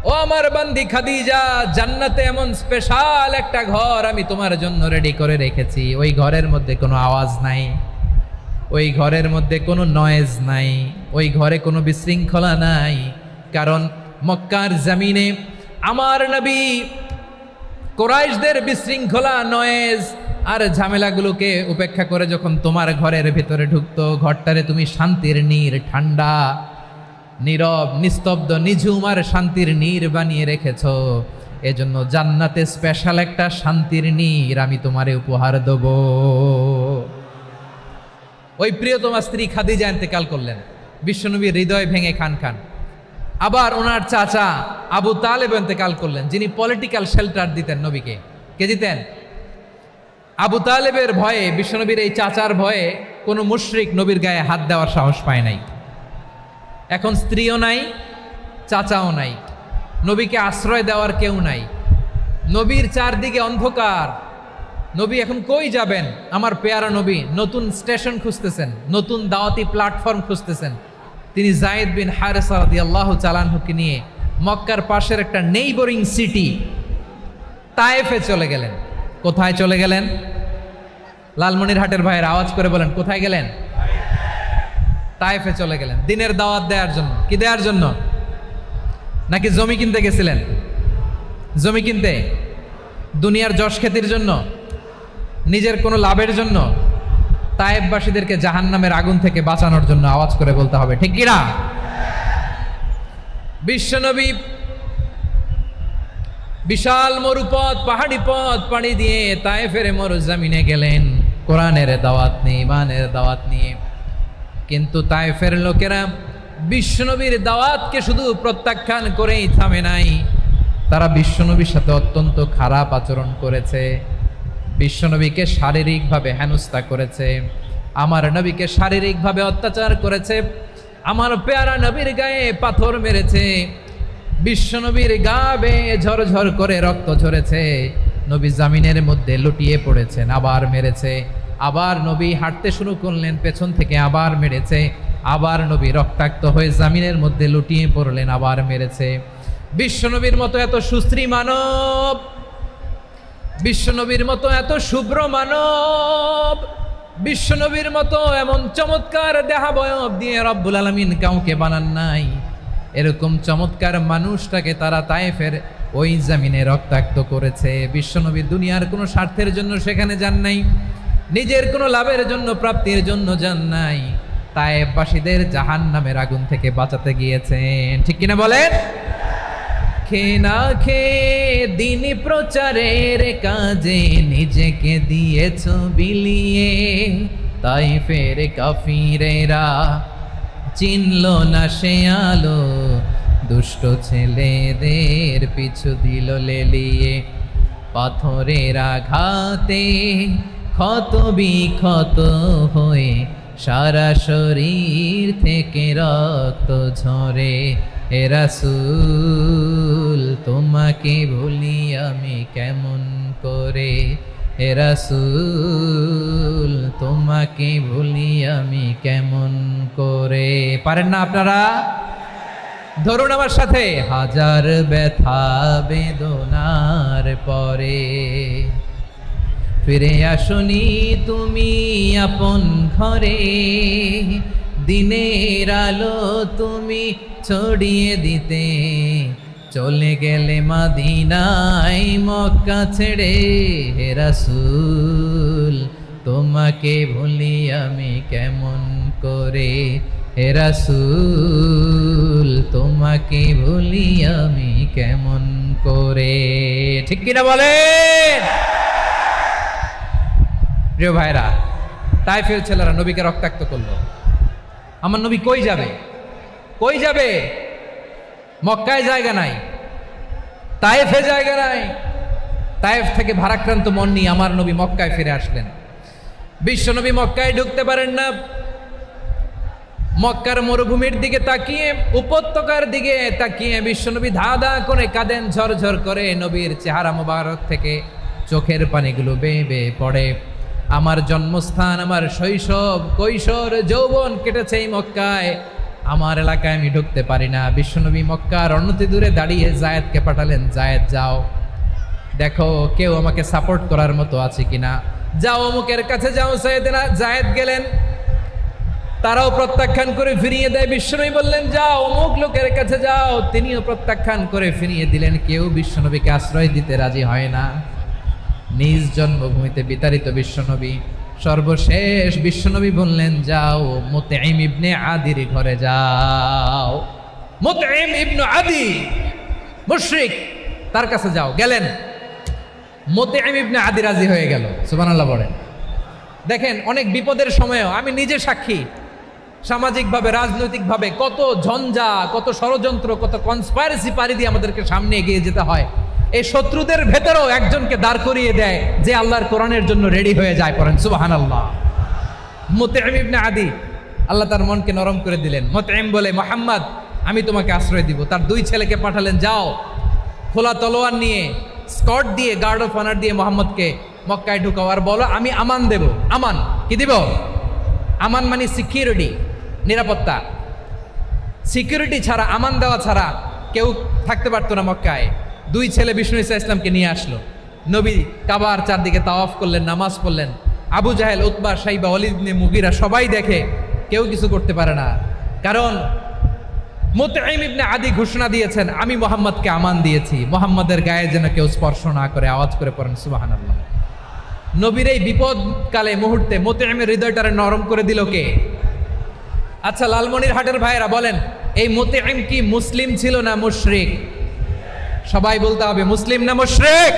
ও আমার বান্দি খাদিজা, জান্নাতে এমন স্পেশাল একটা ঘর আমি তোমার জন্য রেডি করে রেখেছি। ওই ঘরের মধ্যে কোনো আওয়াজ নাই, ওই ঘরের মধ্যে কোনো নয়েজ নাই, ওই ঘরে কোনো বিশৃঙ্খলা নাই। কারণ মক্কার জমিনে আমার নবী কুরাইশদের বিশৃঙ্খলা, নয়েজ আর ঝামেলাগুলোকে উপেক্ষা করে যখন তোমার ঘরের ভেতরে ঢুকতো, ঘরটারে তুমি শান্তির নীড়, ঠান্ডা, নীরব, নিস্তব্ধ, নিঝুম আর শান্তির নীড় বানিয়ে রেখেছ। এজন্য জান্নাতে স্পেশাল একটা শান্তির নীড় আমি তোমারে উপহার দেব। ওই প্রিয়তমা স্ত্রী খাদিজা ইন্তেকাল করলেন, বিশ্বনবীর হৃদয় ভেঙে খান খান। আবার ওনার চাচা আবু তালেব ইন্তেকাল করলেন, যিনি পলিটিক্যাল শেল্টার দিতেন নবীকে। কে দিতেন? আবু তালেবের ভয়ে, বিশ্বনবীর এই চাচার ভয়ে কোনো মুশরিক নবীর গায়ে হাত দেওয়ার সাহস পায় নাই। এখন স্ত্রীও নাই, চাচাও নাই, নবীকে আশ্রয় দেওয়ার কেউ নাই, নবীর চারদিকে অন্ধকার। নবী এখন কই যাবেন? আমার পেয়ারা নবী নতুন স্টেশন খুঁজতেছেন, নতুন দাওয়াতি প্ল্যাটফর্ম খুঁজতেছেন। তিনি যায়েদ বিন হারেসা রাদিয়াল্লাহু তাআলা আনহুকে নিয়ে মক্কার পাশের একটা নেইবরিং সিটি তায়েফে চলে গেলেন। কোথায় চলে গেলেন? লালমনিরহাটের ভাইয়ের আওয়াজ করে বলেন, কোথায় গেলেন? তায়েফে চলে গেলেন দিনের দাওয়াত দেওয়ার জন্য। কি দেওয়ার জন্য? নাকি জমি কিনতে গেছিলেন? জমি কিনতে, দুনিয়ার যশ খ্যাতির জন্য, নিজের কোনো লাভের জন্য? তায়েফবাসীদেরকে জাহান্নামের আগুন থেকে বাঁচানোর জন্য। আওয়াজ করে বলতে হবে, ঠিক কিনা? বিশ্বনবী বিশাল মরুপথ, পাহাড়ি পথ পাড়ি দিয়ে তায়েফের মরুজমিনে গেলেন কোরআনের দাওয়াত নিয়ে, ইমানের দাওয়াত নিয়ে। কিন্তু তায়েফের লোকেরা বিশ্বনবীর দাওয়াতকে শুধু প্রত্যাখ্যান করেই থামে নাই, তারা বিশ্বনবীর সাথে অত্যন্ত খারাপ আচরণ করেছে, বিশ্বনবীকে শারীরিকভাবে হেনস্থা করেছে, আমার নবীকে শারীরিকভাবে অত্যাচার করেছে, আমার পেয়ারা নবীর গায়ে পাথর মেরেছে, বিশ্বনবীর গা বেয়ে ঝরঝর করে রক্ত ঝরেছে, নবী জামিনের মধ্যে লুটিয়ে পড়েছেন, আবার মেরেছে, আবার নবী হাঁটতে শুরু করলেন, পেছন থেকে আবার মেরেছে, আবার নবী রক্তাক্ত হয়ে জামিনের মধ্যে লুটিয়ে পড়লেন, আবার মেরেছে। বিশ্বনবীর মতো এত সুশ্রী মানব, বিশ্বনবীর মতো এত শুভ্র মানব, বিশ্বনবীর মতো এমন চমৎকার দেহাবয়ব দিয়ে রব্বুল আলামিন কাউকে বানান নাই। এরকম চমৎকার মানুষটাকে তারা তায়েফের ওই জমিনে রক্তাক্ত করেছে। বিশ্বনবী দুনিয়ার কোনো স্বার্থের জন্য সেখানে যান নাই, নিজের কোনো লাভের জন্য, প্রাপ্তির জন্য যান নাই, তায়েফবাসীদের জাহান্নামের আগুন থেকে বাঁচাতে গিয়েছেন। ঠিক কিনা বলেন? খে না খে দিন প্রচারের কাজে নিজেকে দিয়েছ বিলিয়ে, তায়েফের কাফিরেরা চিনল না সে আলো, দুষ্ট ছেলেদের পিছু দিল লেলিয়ে, পাথরের আঘাতে ক্ষত বিক্ষত হয়ে সারা শরীর থেকে রক্ত ঝরে। হে রাসূল তোমাকে ভুলি আমি কেমন করে, হে রাসূল তোমাকে ভুলি আমি কেমন করে। পারেন না আপনারা? ধরুন আমার সাথে, হাজার ব্যথা বেদনার পরে ফিরে আসনি তুমি আপন ঘরে, দিনের আলো তুমি ছড়িয়ে দিতে, চলে গেলে মদিনায় মক্কা ছেড়ে। হে রাসূল তোমাকে ভুলি আমি কেমন করে, হে রাসূল তোমাকে ভুলি আমি কেমন করে। ঠিক কিনা বলেন? প্রিয় ভাইরা, তায়েফের ছেলেরা নবীকে রক্তাক্ত করলো। আমার নবী কই যাবে? কই যাবে? মক্কায় জায়গা নাই, তায়েফে জায়গা নাই। তায়েফ থেকে ভারাক্রান্ত মন নিয়ে আমার নবী মক্কায় ফিরে আসলেন। বিশ্ব নবী মক্কায় ঢুকতে পারেন না। মক্কার মরুভূমির দিকে তাকিয়ে, উপত্যকার দিকে তাকিয়ে বিশ্বনবী ধা ধা করে কাঁদেন, ঝরঝর করে। নবীর চেহারা মোবারক থেকে চোখের পানিগুলো বেয়ে বেয়ে পড়ে। আমার জন্মস্থান, আমার শৈশব, কৈশোর, যৌবন কেটেছে এই মক্কায়। আমার এলাকায় আমি ঢুকতে পারি না। বিশ্বনবী মক্কার অনতি দূরে দাঁড়িয়ে জায়েদকে পাঠালেন, জায়েদ যাও দেখো কেউ আমাকে সাপোর্ট করার মতো আছে কিনা, যাও অমুকের কাছে যাও। জায়েদ গেলেন, তারাও প্রত্যাখ্যান করে ফিরিয়ে দেয়। বিশ্বনবী বললেন যাও অমুক লোকের কাছে যাও, তিনিও প্রত্যাখ্যান করে ফিরিয়ে দিলেন। কেউ বিশ্বনবীকে আশ্রয় দিতে রাজি হয় না। নিজ জন্মভূমিতে বিতাড়িত বিশ্বনবী, সর্বশেষ বিশ্বনবী বললেন যাও মুতঈম ইবনে আদির ঘরে যাও। মুতঈম ইবনে আদি মুশরিক, তার কাছে যাও। গেলেন, মুতঈম ইবনে আদি রাজি হয়ে গেল। সুবহানাল্লাহ বলেন। দেখেন, অনেক বিপদের সময়ও আমি নিজে সাক্ষী, সামাজিকভাবে রাজনৈতিকভাবে কত ঝঞ্ঝা, কত ষড়যন্ত্র, কত কনস্পাইরেসি পাড়ি দিয়ে আমাদেরকে সামনে এগিয়ে যেতে হয়। এই শত্রুদের ভেতরেও একজনকে দাঁড় করিয়ে দেয় যে আল্লাহর কোরআনের জন্য রেডি হয়ে যায়। পড়েন সুবহানাল্লাহ। মুতঈম ইবনে আদি, আল্লাহ তার মনকে নরম করে দিলেন। মুতঈম বলে, মুহাম্মদ আমি তোমাকে আশ্রয় দিব। তার দুই ছেলেকে পাঠালেন, যাও খোলা তলোয়ার নিয়ে, স্কট দিয়ে, গার্ড অফ অনার দিয়ে মোহাম্মদকে মক্কায় ঢুকাও, আর বলো আমি আমান দেব। আমান কি দিব? আমান মানে সিকিউরিটি, নিরাপত্তা। সিকিউরিটি ছাড়া, আমান দেওয়া ছাড়া কেউ থাকতে পারতো না মক্কায়। দুই ছেলে বিষ্ণু ইসা ইসলামকে নিয়ে আসলো। নবী কাবার চারদিকে তাওয়াফ করলেন, নামাজ পড়লেন। আবু জাহেল, উতবা, শাইবা, ওয়ালিদ ইবনে মুগীরা সবাই দেখে, কেউ কিছু করতে পারে না। কারণ মুতঈম ইবনে আদি ঘোষণা দিয়েছেন আমি মুহাম্মদকে আমান দিয়েছি, মুহাম্মদের গায়ে যেন কেউ স্পর্শ না করে। আওয়াজ করে পড়েন সুবহানাল্লাহ। নবীর এই বিপদকালে মুহূর্তে মুতঈমের হৃদয়টারে নরম করে দিল কে? আচ্ছা, লালমনিরহাটের ভাইয়েরা বলেন, এই মুতঈম কি মুসলিম ছিল না মুশরিক? সবাই বলতে হবে মুসলিম না মুশরিক?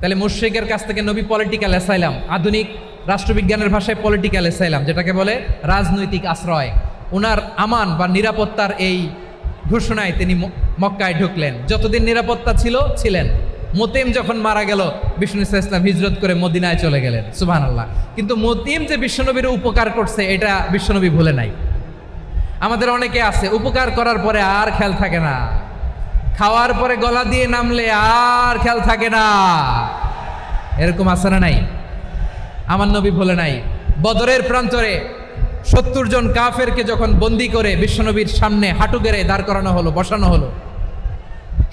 তাহলে মুশরিকের কাছ থেকে নবী পলিটিক্যাল অ্যাসাইলাম, আধুনিক রাষ্ট্রবিজ্ঞানের ভাষায় পলিটিক্যাল অ্যাসাইলাম, যেটাকে বলে রাজনৈতিক আশ্রয়, ওনার আমান বা নিরাপত্তার এই ঘোষণায় তিনি মক্কায় ঢুকলেন। যতদিন নিরাপত্তা ছিলেন। মুতঈম যখন মারা গেল, বিষ্ণু ইসলাম হিজরত করে মদিনায় চলে গেলেন। সুবহানাল্লাহ। কিন্তু মুতঈম যে বিশ্বনবীর উপকার করছে এটা বিশ্বনবী ভুলে নাই। আমাদের অনেকে আছে উপকার করার পরে আর খেয়াল থাকে না, খাওয়ার পরে গলা দিয়ে নামলে আর খেয়াল থাকে না। এরকম আছে না নাই? আমার নবী ভুলে নাই। বদরের প্রান্তরে 70 জন কাফেরকে যখন বন্দি করে বিশ্বনবীর সামনে হাঁটু গেড়ে দাঁড় করানো হলো, বসানো হলো,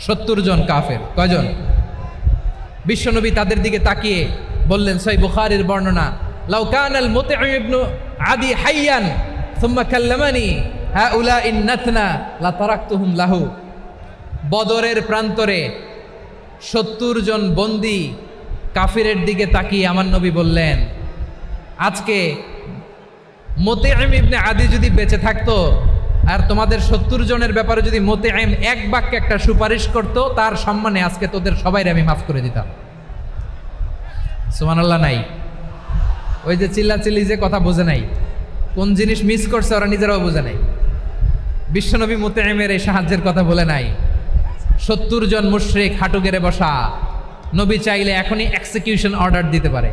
70 জন কাফের। কয়জন? বিশ্বনবী তাদের দিকে তাকিয়ে বললেন, সহিহ বুখারীর বর্ণনা, লাউ কানাল মুতঈম ইবনে আদি হাইয়ান সুম্মা কাল্লামানি হাউলাই নাতনা লা তারাকতুহুম লাহু। বদরের প্রান্তরে 70 জন বন্দি কাফিরের দিকে তাকিয়ে আমার নবী বললেন, আজকে মুতঈম ইবনে আদি যদি বেঁচে থাকতো আর তোমাদের 70 জনের ব্যাপারে যদি মুতঈম এক বাক্যে একটা সুপারিশ করত, তার সম্মানে আজকে তোদের সবাইরে আমি মাফ করে দিতাম। সুবহানাল্লাহ নাই? ওই যে চিল্লাচিল্লি যে কথা বোঝে নাই, কোন জিনিস মিস করছে ওরা নিজেরাও বোঝে নাই। বিশ্বনবী মুতঈমের এই সাহায্যের কথা বলে নাই। 70 জন মুশরিক হাঁটু গেড়ে বসা, নবী চাইলে এখনই এক্সিকিউশন অর্ডার দিতে পারে।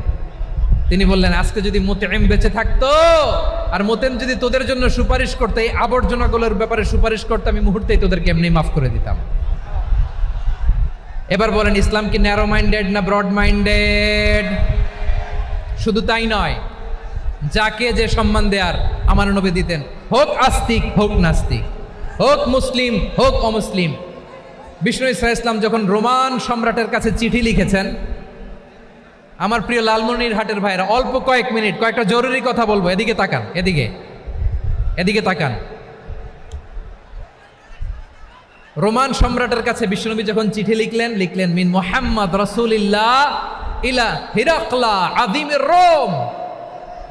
তিনি বললেন, আজকে যদি মুতঈম বেঁচে থাকতো আর মুতঈম যদি তোদের জন্য সুপারিশ করতে, এই আবর্জনাগুলোর ব্যাপারে সুপারিশ করতে, আমি মুহূর্তেই তোদেরকে এমনি মাফ করে দিতাম। এবার বলেন, ইসলাম কি ন্যারো মাইন্ডেড না ব্রড মাইন্ডেড? শুধু তাই নয়, যাকে যে সম্মান দেয়ার আমার নবী দিতেন, হোক আস্তিক হোক নাস্তিক, হোক মুসলিম হোক অমুসলিম। বিষ্ণু ইসলাম যখন রোমান সম্রাটের কাছে চিঠি লিখেছেন, আমার প্রিয় লালমনিরহাটের ভাইরা, অল্প কয়েক মিনিট কয়েকটা জরুরি কথা বলবো। এদিকে তাকান, এদিকে তাকান। রোমান সম্রাটের কাছে বিশ্বনবী যখন চিঠি লিখলেন মিন মুহাম্মদ রাসূলিল্লাহ ইলা হিরাকলা আযীমির রোম।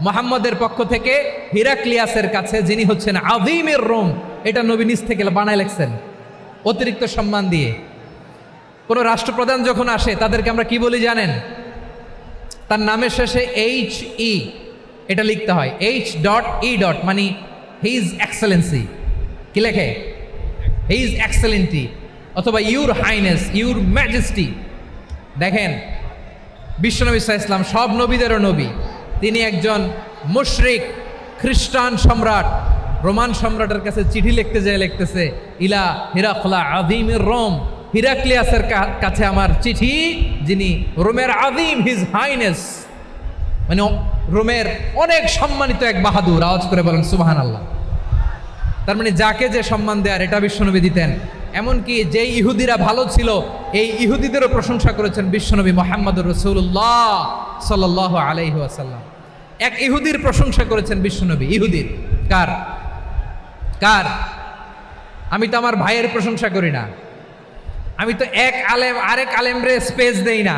মুহাম্মদের পক্ষ থেকে হিরাক্লিয়াসের কাছে, যিনি হচ্ছেন আযীমির রোম। এটা নবী নিজ থেকে বানায় লিখছেন অতিরিক্ত সম্মান দিয়ে। কোনো রাষ্ট্রপ্রধান যখন আসে তাদেরকে আমরা কি বলি জানেন? তার নামের শেষে HE এটা লিখতে হয়, H.E. মানে হিজ এক্সেলেন্সি। কি লেখে? হিজ এক্সেলেন্টি, অথবা ইউর হাইনেস, ইউর ম্যাজেস্টি। দেখেন, বিশ্বনবী সাল্লাল্লাহু আলাইহি ওয়াসাল্লাম সব নবীদেরও নবী। তিনি একজন মুশরিক খ্রিস্টান সম্রাট, রোমান সম্রাটের কাছে চিঠি লিখতে যেয়ে লিখতেছে, ইলা হিরাকলা আযীমির রোম, হিরাক্লিয়াসের কাছে আমার চিঠি, যিনি রোমের আযীম, হিজ হাইনেস, মানে রোমের অনেক সম্মানিত এক বাহাদুর। আওয়াজ করে বলেন সুবহানাল্লাহ। তার মানে যাকে যে সম্মান দেয়ার এটা বিশ্বনবী দিতেন। এমনকি যেই ইহুদিরা ভালো ছিল, এই ইহুদিদেরও প্রশংসা করেছেন বিশ্বনবী মুহাম্মদুর রাসূলুল্লাহ সাল্লাল্লাহু আলাইহি ওয়াসাল্লাম। এক ইহুদির প্রশংসা করেছেন বিশ্বনবী। ইহুদির কার? কার? আমি তো আমার ভাইয়ের প্রশংসা করি না, আমি তো এক আলেম আরেক আলেমরে স্পেস দেই না,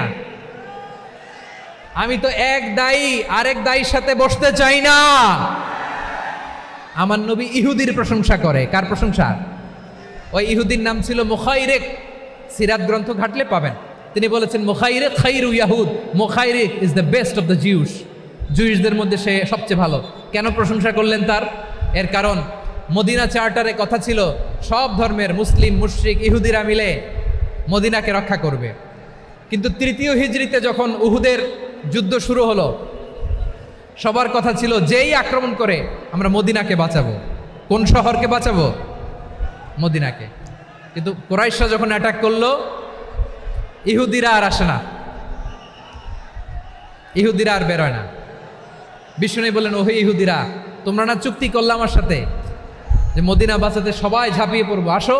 আমি তো এক দায়ী আরেক দায়ীর সাথে বসতে চাই না। আমার নবী ইহুদির প্রশংসা করে। কার প্রশংসা? ওই ইহুদির নাম ছিল মুখাইরিক। সিরাত গ্রন্থ ঘাটলে পাবেন। তিনি বলেছেন, মুখাইরিক খাইরু ইয়াহুদ, Mukhayriq is the best of the Jews. জুইশদের মধ্যে সে সবচেয়ে ভালো। কেন প্রশংসা করলেন তার? এর কারণ মদিনা চার্টারে কথা ছিল সব ধর্মের মুসলিম, মুশরিক, ইহুদিরা মিলে মদিনাকে রক্ষা করবে। কিন্তু তৃতীয় হিজরিতে যখন উহুদের যুদ্ধ শুরু হলো, সবার কথা ছিল যেই আক্রমণ করে আমরা মদিনাকে বাঁচাবো। কোন শহরকে বাঁচাবো? মদিনাকে। কিন্তু কুরাইশরা যখন অ্যাটাক করলো, ইহুদিরা আর আসে না, ইহুদিরা আর বেরোয় না। বিষ্ণু বললেন, ওহে ইহুদিরা, তোমরা না চুক্তি করলে আমার সাথে যে মদিনা বাঁচাতে সবাই ঝাঁপিয়ে পড়বো, আসো।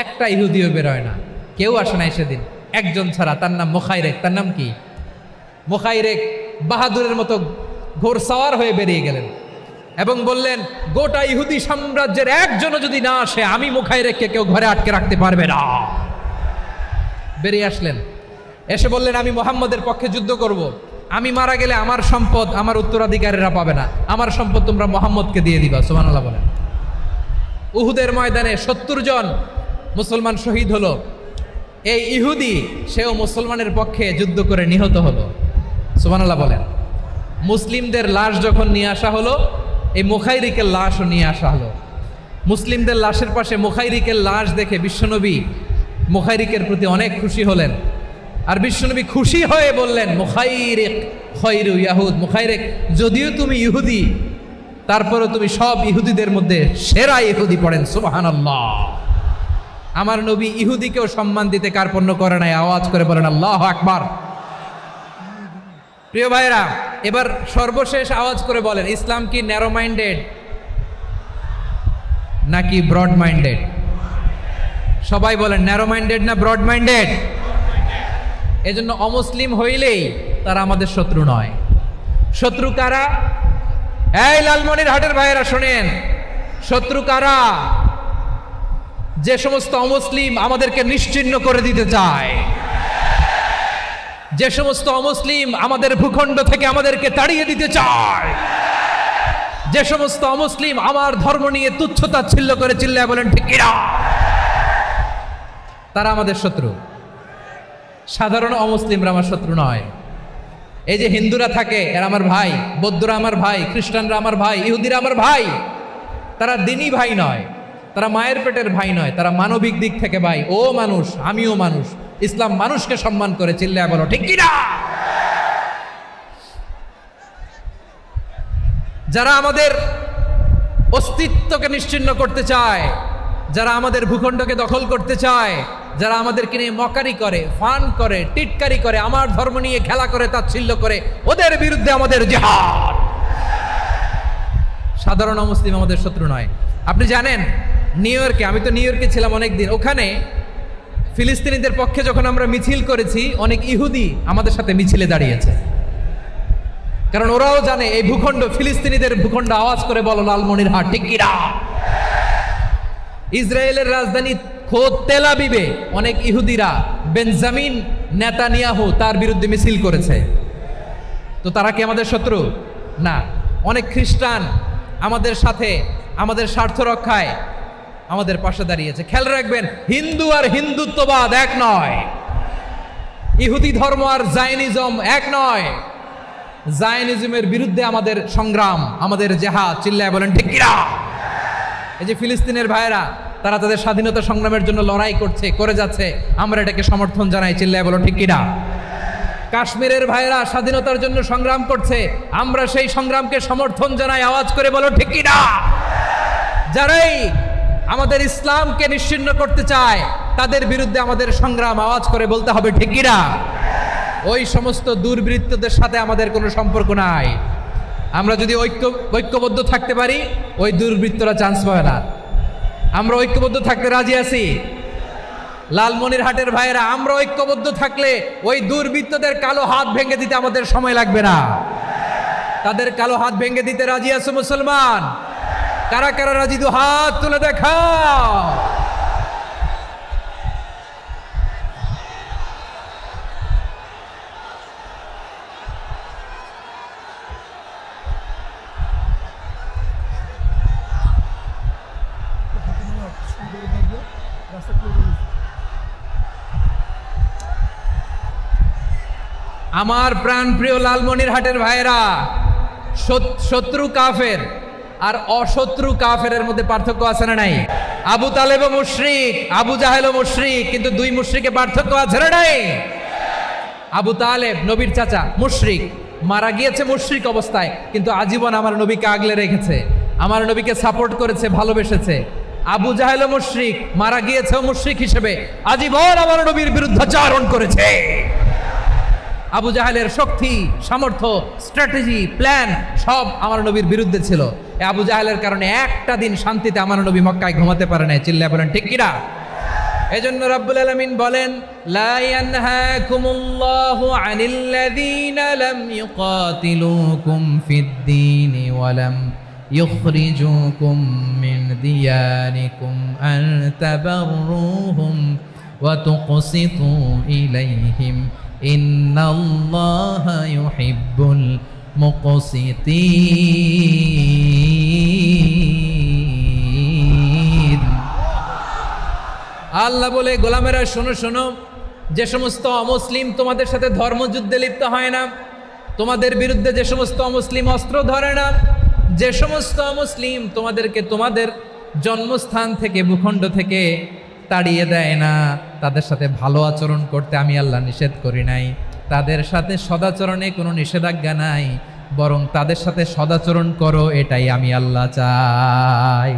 একটা ইহুদিও বেরোয় না, কেউ আসে নাই সেদিন, একজন ছাড়া। তার নাম মুখাইরেক। তার নাম কি? মুখাইরেক বাহাদুরের মতো ঘোড়সাওয়ার হয়ে বেরিয়ে গেলেন এবং বললেন, গোটা ইহুদি সাম্রাজ্যের একজনও যদি না আসে, আমি মুখাইরেককে কেউ ঘরে আটকে রাখতে পারবে না। বেরিয়ে আসলেন, এসে বললেন, আমি মুহাম্মদের পক্ষে যুদ্ধ করব। আমি মারা গেলে আমার সম্পদ আমার উত্তরাধিকারীরা পাবে না, আমার সম্পদ তোমরা মুহাম্মদকে দিয়ে দিবা। সুবহানাল্লাহ বলেন। উহুদের ময়দানে 70 জন মুসলমান শহীদ হলো। এই ইহুদি, সেও মুসলমানের পক্ষে যুদ্ধ করে নিহত হলো। সুবহানাল্লাহ বলেন। মুসলিমদের লাশ যখন নিয়ে আসা হলো, এই মুখাইরিকের লাশও নিয়ে আসা হলো। মুসলিমদের লাশের পাশে মুখাইরিকের লাশ দেখে বিশ্বনবী মুখাইরিকের প্রতি অনেক খুশি হলেন। আর বিশ্বনবী খুশি হয়ে বললেন, মুখাইরিক খায়রু ইয়াহুদ, মুখাইরিক যদিও তুমি ইহুদি, তারপরে তুমি সব ইহুদিদের মধ্যে সেরা ইহুদি। পড়েন সুবহানাল্লাহ। আমার নবী ইহুদিকেও সম্মান দিতে কার্পণ্য করে নাই। আওয়াজ করে বলেন আল্লাহু আকবার। প্রিয় ভাইরা, এবার সর্বশেষ আওয়াজ করে বলেন, ইসলাম কি ন্যারো মাইন্ডেড নাকি ব্রড মাইন্ডেড? সবাই বলেন, ন্যারো মাইন্ডেড না ব্রড মাইন্ডেড? এজন্য অমুসলিম হইলেই তারা আমাদের শত্রু নয়। শত্রু কারা? এই লালমনিরহাটের ভাইয়েরা শোনেন, শত্রু কারা? যে সমস্ত অমুসলিম আমাদেরকে নিশ্চিহ্ন করে দিতে চায়, যে সমস্ত অমুসলিম আমাদের ভূখণ্ড থেকে আমাদেরকে তাড়িয়ে দিতে চায়, যে সমস্ত অমুসলিম আমার ধর্ম নিয়ে তুচ্ছতাচ্ছিল্য করে চিল্লায় বলেন ঠিক কিনা, তারা আমাদের শত্রু। সাধারণ অমুসলিমরা আমার শত্রু নয়। এই যে হিন্দুরা থাকে, এরা আমার ভাই, বৌদ্ধরা আমার ভাই, খ্রিস্টানরা আমার ভাই, ইহুদিরা আমার ভাই। তারা দিনই ভাই নয়, তারা মায়ের পেটের ভাই নয়, তারা মানবিক দিক থেকে ভাই। ও মানুষ, আমিও মানুষ। ইসলাম মানুষকে সম্মান করে, চিল্লায় বলো ঠিক কিনা। যারা আমাদের অস্তিত্বকে নিশ্চিহ্ন করতে চায়, যারা আমাদের ভূখণ্ডকে দখল করতে চায়, যারা আমাদেরকে নিয়ে মকারি করে, ফান করে, টিটকারি করে, আমার ধর্ম নিয়ে খেলা করে, তাচ্ছিল্য করে, ওদের বিরুদ্ধে আমাদের জিহাদ। সাধারণ মুসলিম আমাদের শত্রু নয়। আপনি জানেন নিউ ইয়র্কে, আমি তো নিউ ইয়র্কে ছিলাম অনেকদিন, ওখানে ফিলিস্তিনিদের পক্ষে যখন আমরা মিছিল করেছি, অনেক ইহুদি আমাদের সাথে মিছিলে দাঁড়িয়েছে। কারণ ওরাও জানে এই ভূখণ্ড ফিলিস্তিনিদের ভূখণ্ড। আওয়াজ করে বলো লালমনিরহাট ঠিক কিনা। ইসরায়েলের রাজধানী খোদ তেল আবিবে অনেক ইহুদিরা বেঞ্জামিন নেতানিয়াহু তার বিরুদ্ধে মিছিল করেছে। তো তারা কি আমাদের শত্রু? না। অনেক খ্রিস্টান আমাদের সাথে, আমাদের স্বার্থ রক্ষায় আমাদের পাশে দাঁড়িয়েছে। খেয়াল রাখবেন, হিন্দু আর হিন্দুত্ববাদ এক নয়, ইহুদি ধর্ম আর জায়নিজম এক নয়। জায়নিজমের বিরুদ্ধে আমাদের সংগ্রাম, আমাদের জেহাদ, চিল্লায় বলেন ঠিক কিনা? এই যে ফিলিস্তিনের ভাইয়েরা, তারা তাদের স্বাধীনতা সংগ্রামের জন্য লড়াই করছে, করে যাচ্ছে, আমরা এটাকে সমর্থন জানাই, চিল্লায় বলো ঠিক কিনা? কাশ্মীরের ভাইয়েরা স্বাধীনতার জন্য সংগ্রাম করছে, আমরা সেই সংগ্রামকে সমর্থন জানাই, আওয়াজ করে বলো ঠিক কিনা? যারাই আমাদের ইসলামকে নিশ্চিহ্ন করতে চায় তাদের বিরুদ্ধে আমাদের সংগ্রাম, আওয়াজ করে বলতে হবে ঠিক কিনা? ওই সমস্ত দুর্বৃত্তদের সাথে আমাদের কোনো সম্পর্ক নাই। আমরা যদি ঐক্যবদ্ধ থাকতে পারি, ওই দুর্বৃত্তরা চান্স পাবে না। আমরা ঐক্যবদ্ধ থাকতে রাজি আছি। লালমনিরহাটের ভাইয়েরা, আমরা ঐক্যবদ্ধ থাকলে ওই দুর্বৃত্তদের কালো হাত ভেঙে দিতে আমাদের সময় লাগবে না। তাদের কালো হাত ভেঙে দিতে রাজি আছে মুসলমান? কারা কারা রাজি? দু হাত তুলে দেখাও। আমার প্রাণ প্রিয় লালমনিরহাটের ভাইয়েরা, শত্রু কাফের আর অশত্রু কাফেরের মধ্যে পার্থক্য আছে না নাই? আবু তালেবও মুশরিক, আবু জাহেলও মুশরিক, কিন্তু দুই মুশরিকে পার্থক্য আছে না নাই? আবু তালেব নবীর চাচা, মুশরিক, মারা গিয়েছে মুশরিক অবস্থায়, কিন্তু আজীবন আমার নবীকে আগলে রেখেছে, আমার নবীকে সাপোর্ট করেছে, ভালোবেসেছে। আবু জাহেলও মুশরিক, মারা গিয়েছেও মুশরিক হিসেবে, আজীবন আমার নবীর বিরুদ্ধাচরণ করেছে। আবু জাহেলের শক্তি, সামর্থ্য, স্ট্র্যাটেজি, প্ল্যান সব আমার নবীর বিরুদ্ধে ছিল। এই আবু জাহেলের কারণে একটা দিন শান্তিতে আমার নবী মক্কায় ঘুমাতে পারে নাই, চিল্লায় বলেন ঠিক কিনা? এজন্য রাব্বুল আলামিন বলেন, লা ইয়ানহাকুমুল্লাহু আনিল্লাযীনা লাম ইউকাতিলুকুম ফিদ-দীনি ওয়া লাম ইখরিজুকুম মিন দিয়ারিকুম আন তাবাররুহুম ওয়া তুকসিতু ইলাইহিম ইন্নাল্লাহা ইউহিব্বুল মুকসিতিন। আল্লাহ বলে, গোলামেরা শোনো শোনো, যে সমস্ত অমুসলিম তোমাদের সাথে ধর্মযুদ্ধে লিপ্ত হয় না, তোমাদের বিরুদ্ধে যে সমস্ত অমুসলিম অস্ত্র ধরে না, যে সমস্ত অমুসলিম তোমাদেরকে তোমাদের জন্মস্থান থেকে, ভূখণ্ড থেকে তাড়িয়ে দেয় না, তাদের সাথে ভালো আচরণ করতে আমি আল্লাহ নিষেধ করি নাই। তাদের সাথে সদাচরণে কোনো নিষেধাজ্ঞা নাই, বরং তাদের সাথে সদাচরণ করো, এটাই আমি আল্লাহ চাই।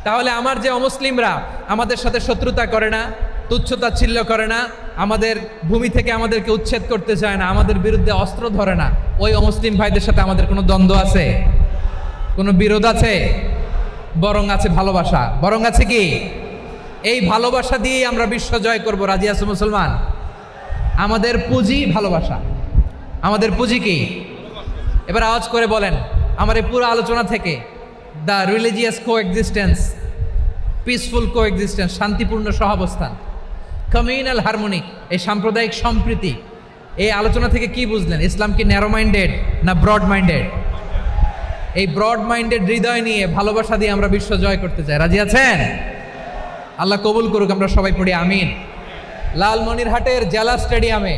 তাহলে আমার যে অমুসলিমরা আমাদের সাথে শত্রুতা করে না, তুচ্ছতাচ্ছিল্য করে না, আমাদের ভূমি থেকে আমাদেরকে উচ্ছেদ করতে চায় না, আমাদের বিরুদ্ধে অস্ত্র ধরে না, ওই অমুসলিম ভাইদের সাথে আমাদের কোনো দ্বন্দ্ব আছে? কোনো বিরোধ আছে? বরং আছে ভালোবাসা। বরং আছে কি? এই ভালোবাসা দিয়েই আমরা বিশ্ব জয় করব। রাজি আছো মুসলমান? আমাদের পুঁজি ভালোবাসা। আমাদের পুঁজি কি? এবার আওয়াজ করে বলেন, আমার এই পুরো আলোচনা থেকে the religious coexistence, peaceful coexistence, শান্তিপূর্ণ সহাবস্থান, কমিউনাল হারমোনি, এই সাম্প্রদায়িক সম্প্রীতি, এই আলোচনা থেকে কি বুঝলেন? ইসলাম কি ন্যারো মাইন্ডেড না ব্রড মাইন্ডেড? এই ব্রড মাইন্ডেড হৃদয় নিয়ে, ভালোবাসা দিয়ে আমরা বিশ্ব জয় করতে চাই। রাজি আছেন? আল্লাহ কবুল করুক, আমরা সবাই পড়ি আমিন। লালমনিরহাটের জেলা স্টেডিয়ামে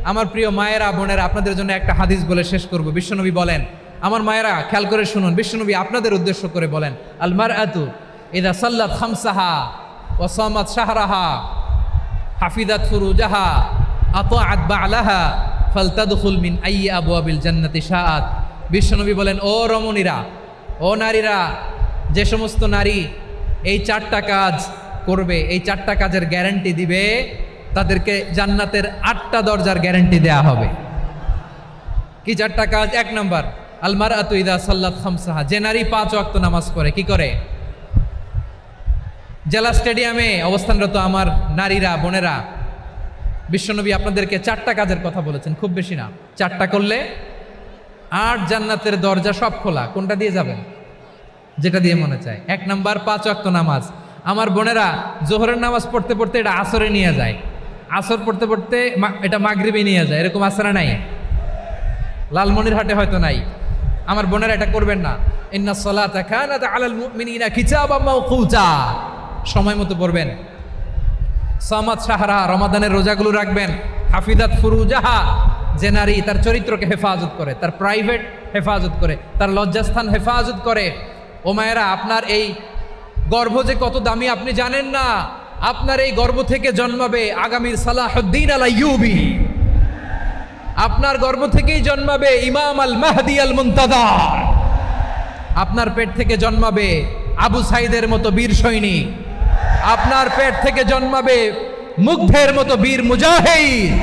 আমার প্রিয় মায়েরা, বোনেরা, আপনাদের জন্য একটা হাদিস বলে শেষ করব। বিশ্বনবী বলেন, আমার মায়েরা খেয়াল করে শুনুন, বিশ্বনবী আপনাদের উদ্দেশ্য করে বলেন, আল মারআতু ইযা সাল্লাত খামসাহা ওয়া সামাত শাহরাহা হাফিজাত ফুরুজাহা আতাআত বা'লাহা ফালতাদখুল মিন আইয়ি আবওয়াবিল জান্নাতি শাআত। বিশ্বনবী বলেন, ও রমণীরা, ও নারীরা, যে সমস্ত নারী এই চারটা কাজ করবে, এই চারটা কাজের গ্যারান্টি দিবে, তাদেরকে জান্নাতের 8টা দরজার গ্যারান্টি দেয়া হবে। কি চারটা কাজ? 1 নম্বর, আল মারআতু ইযা সাল্লাত খামসাহা, যে নারী 5 ওয়াক্ত নামাজ পড়ে। কি করে? জেলা স্টেডিয়ামে অবস্থানরত আমার নারীরা, বোনেরা, বিশ্বনবী আপনাদেরকে 4টা কাজের কথা বলেছেন, খুব বেশি না। 4টা করলে 8 জান্নাতের দরজা সব খোলা। কোনটা দিয়ে যাবেন? যেটা দিয়ে মনে চায়। 1 নম্বর 5 ওয়াক্ত নামাজ। আমার বোনেরা জোহরের নামাজ পড়তে পড়তে এটা আসরে নিয়ে যায়, আসর পড়তে পড়তে এটা মাগরিবে নিয়ে যায়, এরকম আছে না নাই? লালমনিরহাটে হয়তো নাই। আমার বোনেরা এটা করবেন না। ইন্নাস সালাতা কানাত আলাল মুমিনিনা কিতাবাম মাওকুতা, সময় মতো পড়বেন। সামাত শাহরা, রমাদানের রোজাগুলো রাখবেন। হাফিজাত ফুরুজাহা, যে নারী তার চরিত্রকে হেফাজত করে, তার প্রাইভেট হেফাজত করে, তার লজ্জাস্থান হেফাজত করে। ও মায়েরা, আপনার এই গর্ভ যে কত দামি আপনি জানেন না। আপনার এই গর্ভ থেকে জন্মাবে আগামীর সালাহুদ্দিন আল আইয়ুবী। আপনার গর্ভ থেকেই জন্মাবে ইমাম আল মাহদি আল মুনতাজার। আপনার পেট থেকে জন্মাবে আবু সাইদের মতো বীর সৈনিক। আপনার পেট থেকে জন্মাবে মুগ্ধের মতো বীর মুজাহিদ।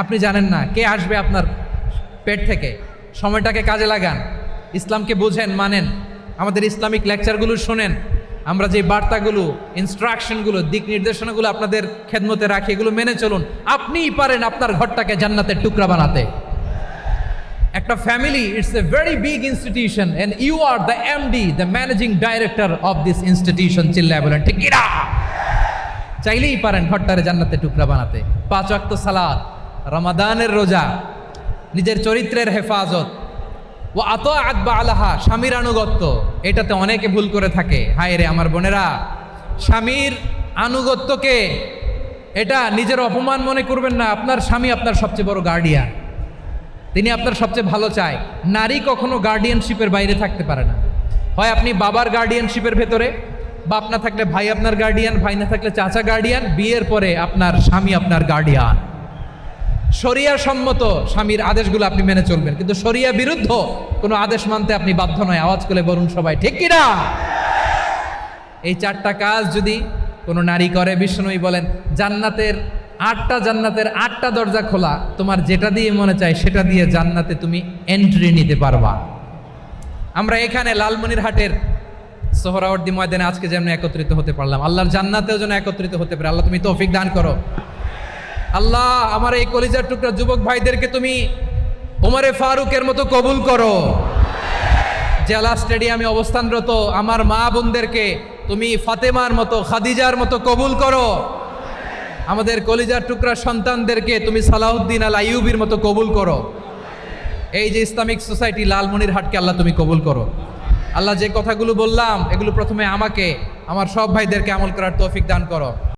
আপনি জানেন না কে আসবে আপনার পেট থেকে। সময়টাকে কাজে লাগান, ইসলামকে বুঝেন, মানেন, আমাদের ইসলামিক লেকচারগুলো শোনেন। আমরা যে বার্তাগুলো, ইনস্ট্রাকশনগুলো, দিক নির্দেশনাগুলো আপনাদের খেদমতে রাখি, এগুলো মেনে চলুন। আপনিই পারেন আপনার ঘরটাকে জান্নাতের টুকরা বানাতে। একটা family, it's a very big institution and you are the MD, the managing director of this institution. চিল্লায় বলেন ঠিক কিনা? চাইলেই পারেন ঘরটারে জান্নাতের টুকরা বানাতে। 5 ওয়াক্ত সালাত, রমাদানের রোজা, নিজের চরিত্রের হেফাজত, ও আতাআত বালাহা, স্বামীর আনুগত্য। এটাতে অনেকে ভুল করে থাকে। হায় রে আমার বোনেরা, স্বামীর আনুগত্যকে এটা নিজের অপমান মনে করবেন না। আপনার স্বামী আপনার সবচেয়ে বড় গার্ডিয়ান, তিনি আপনার সবচেয়ে ভালো চায়। নারী কখনো গার্ডিয়ানশিপের বাইরে থাকতে পারে না। হয় আপনি বাবার গার্ডিয়ানশিপের ভেতরে, বাপ না থাকলে ভাই আপনার গার্ডিয়ান, ভাই না থাকলে চাচা গার্ডিয়ান, বিয়ের পরে আপনার স্বামী আপনার গার্ডিয়ান। শরিয়া সম্মত স্বামীর আদেশগুলো আপনি মেনে চলবেন, কিন্তু শরিয়া বিরুদ্ধ কোনো আদেশ মানতে আপনি বাধ্য নয়। আওয়াজ করে বলুন সবাই ঠিক কিনা? এই 4টা কাজ যদি কোনো নারী করে, বিষ্ণুই বলেন জান্নাতের 8টা দরজা খোলা, তোমার যেটা দিয়ে মনে চায় সেটা দিয়ে জান্নাতে তুমি এন্ট্রি নিতে পারবা। আমরা এখানে লালমনিরহাটের সোহরাওয়ার্দী ময়দানে আজকে যেমন একত্রিত হতে পারলাম, আল্লাহর জান্নাতেও যেন একত্রিত হতে পারে। আল্লাহ তুমি তৌফিক দান করো। আল্লাহ আমার এই কলিজার টুকরা যুবক ভাইদেরকে তুমি ওমরে ফারুকের মতো কবুল করো। জেলা স্টেডিয়ামে অবস্থানরত আমার মা বোনদেরকে তুমি ফাতেমার মতো, খাদিজার মতো কবুল করো। আমাদের কলিজার টুকরা সন্তানদেরকে তুমি সালাহুদ্দিন আল আইয়ুবীর মতো কবুল করো। এই যে ইসলামিক সোসাইটি লালমনিরহাটকে আল্লাহ তুমি কবুল করো। আল্লাহ যে কথাগুলো বললাম এগুলো প্রথমে আমাকে, আমার সব ভাইদেরকে আমল করার তৌফিক দান করো।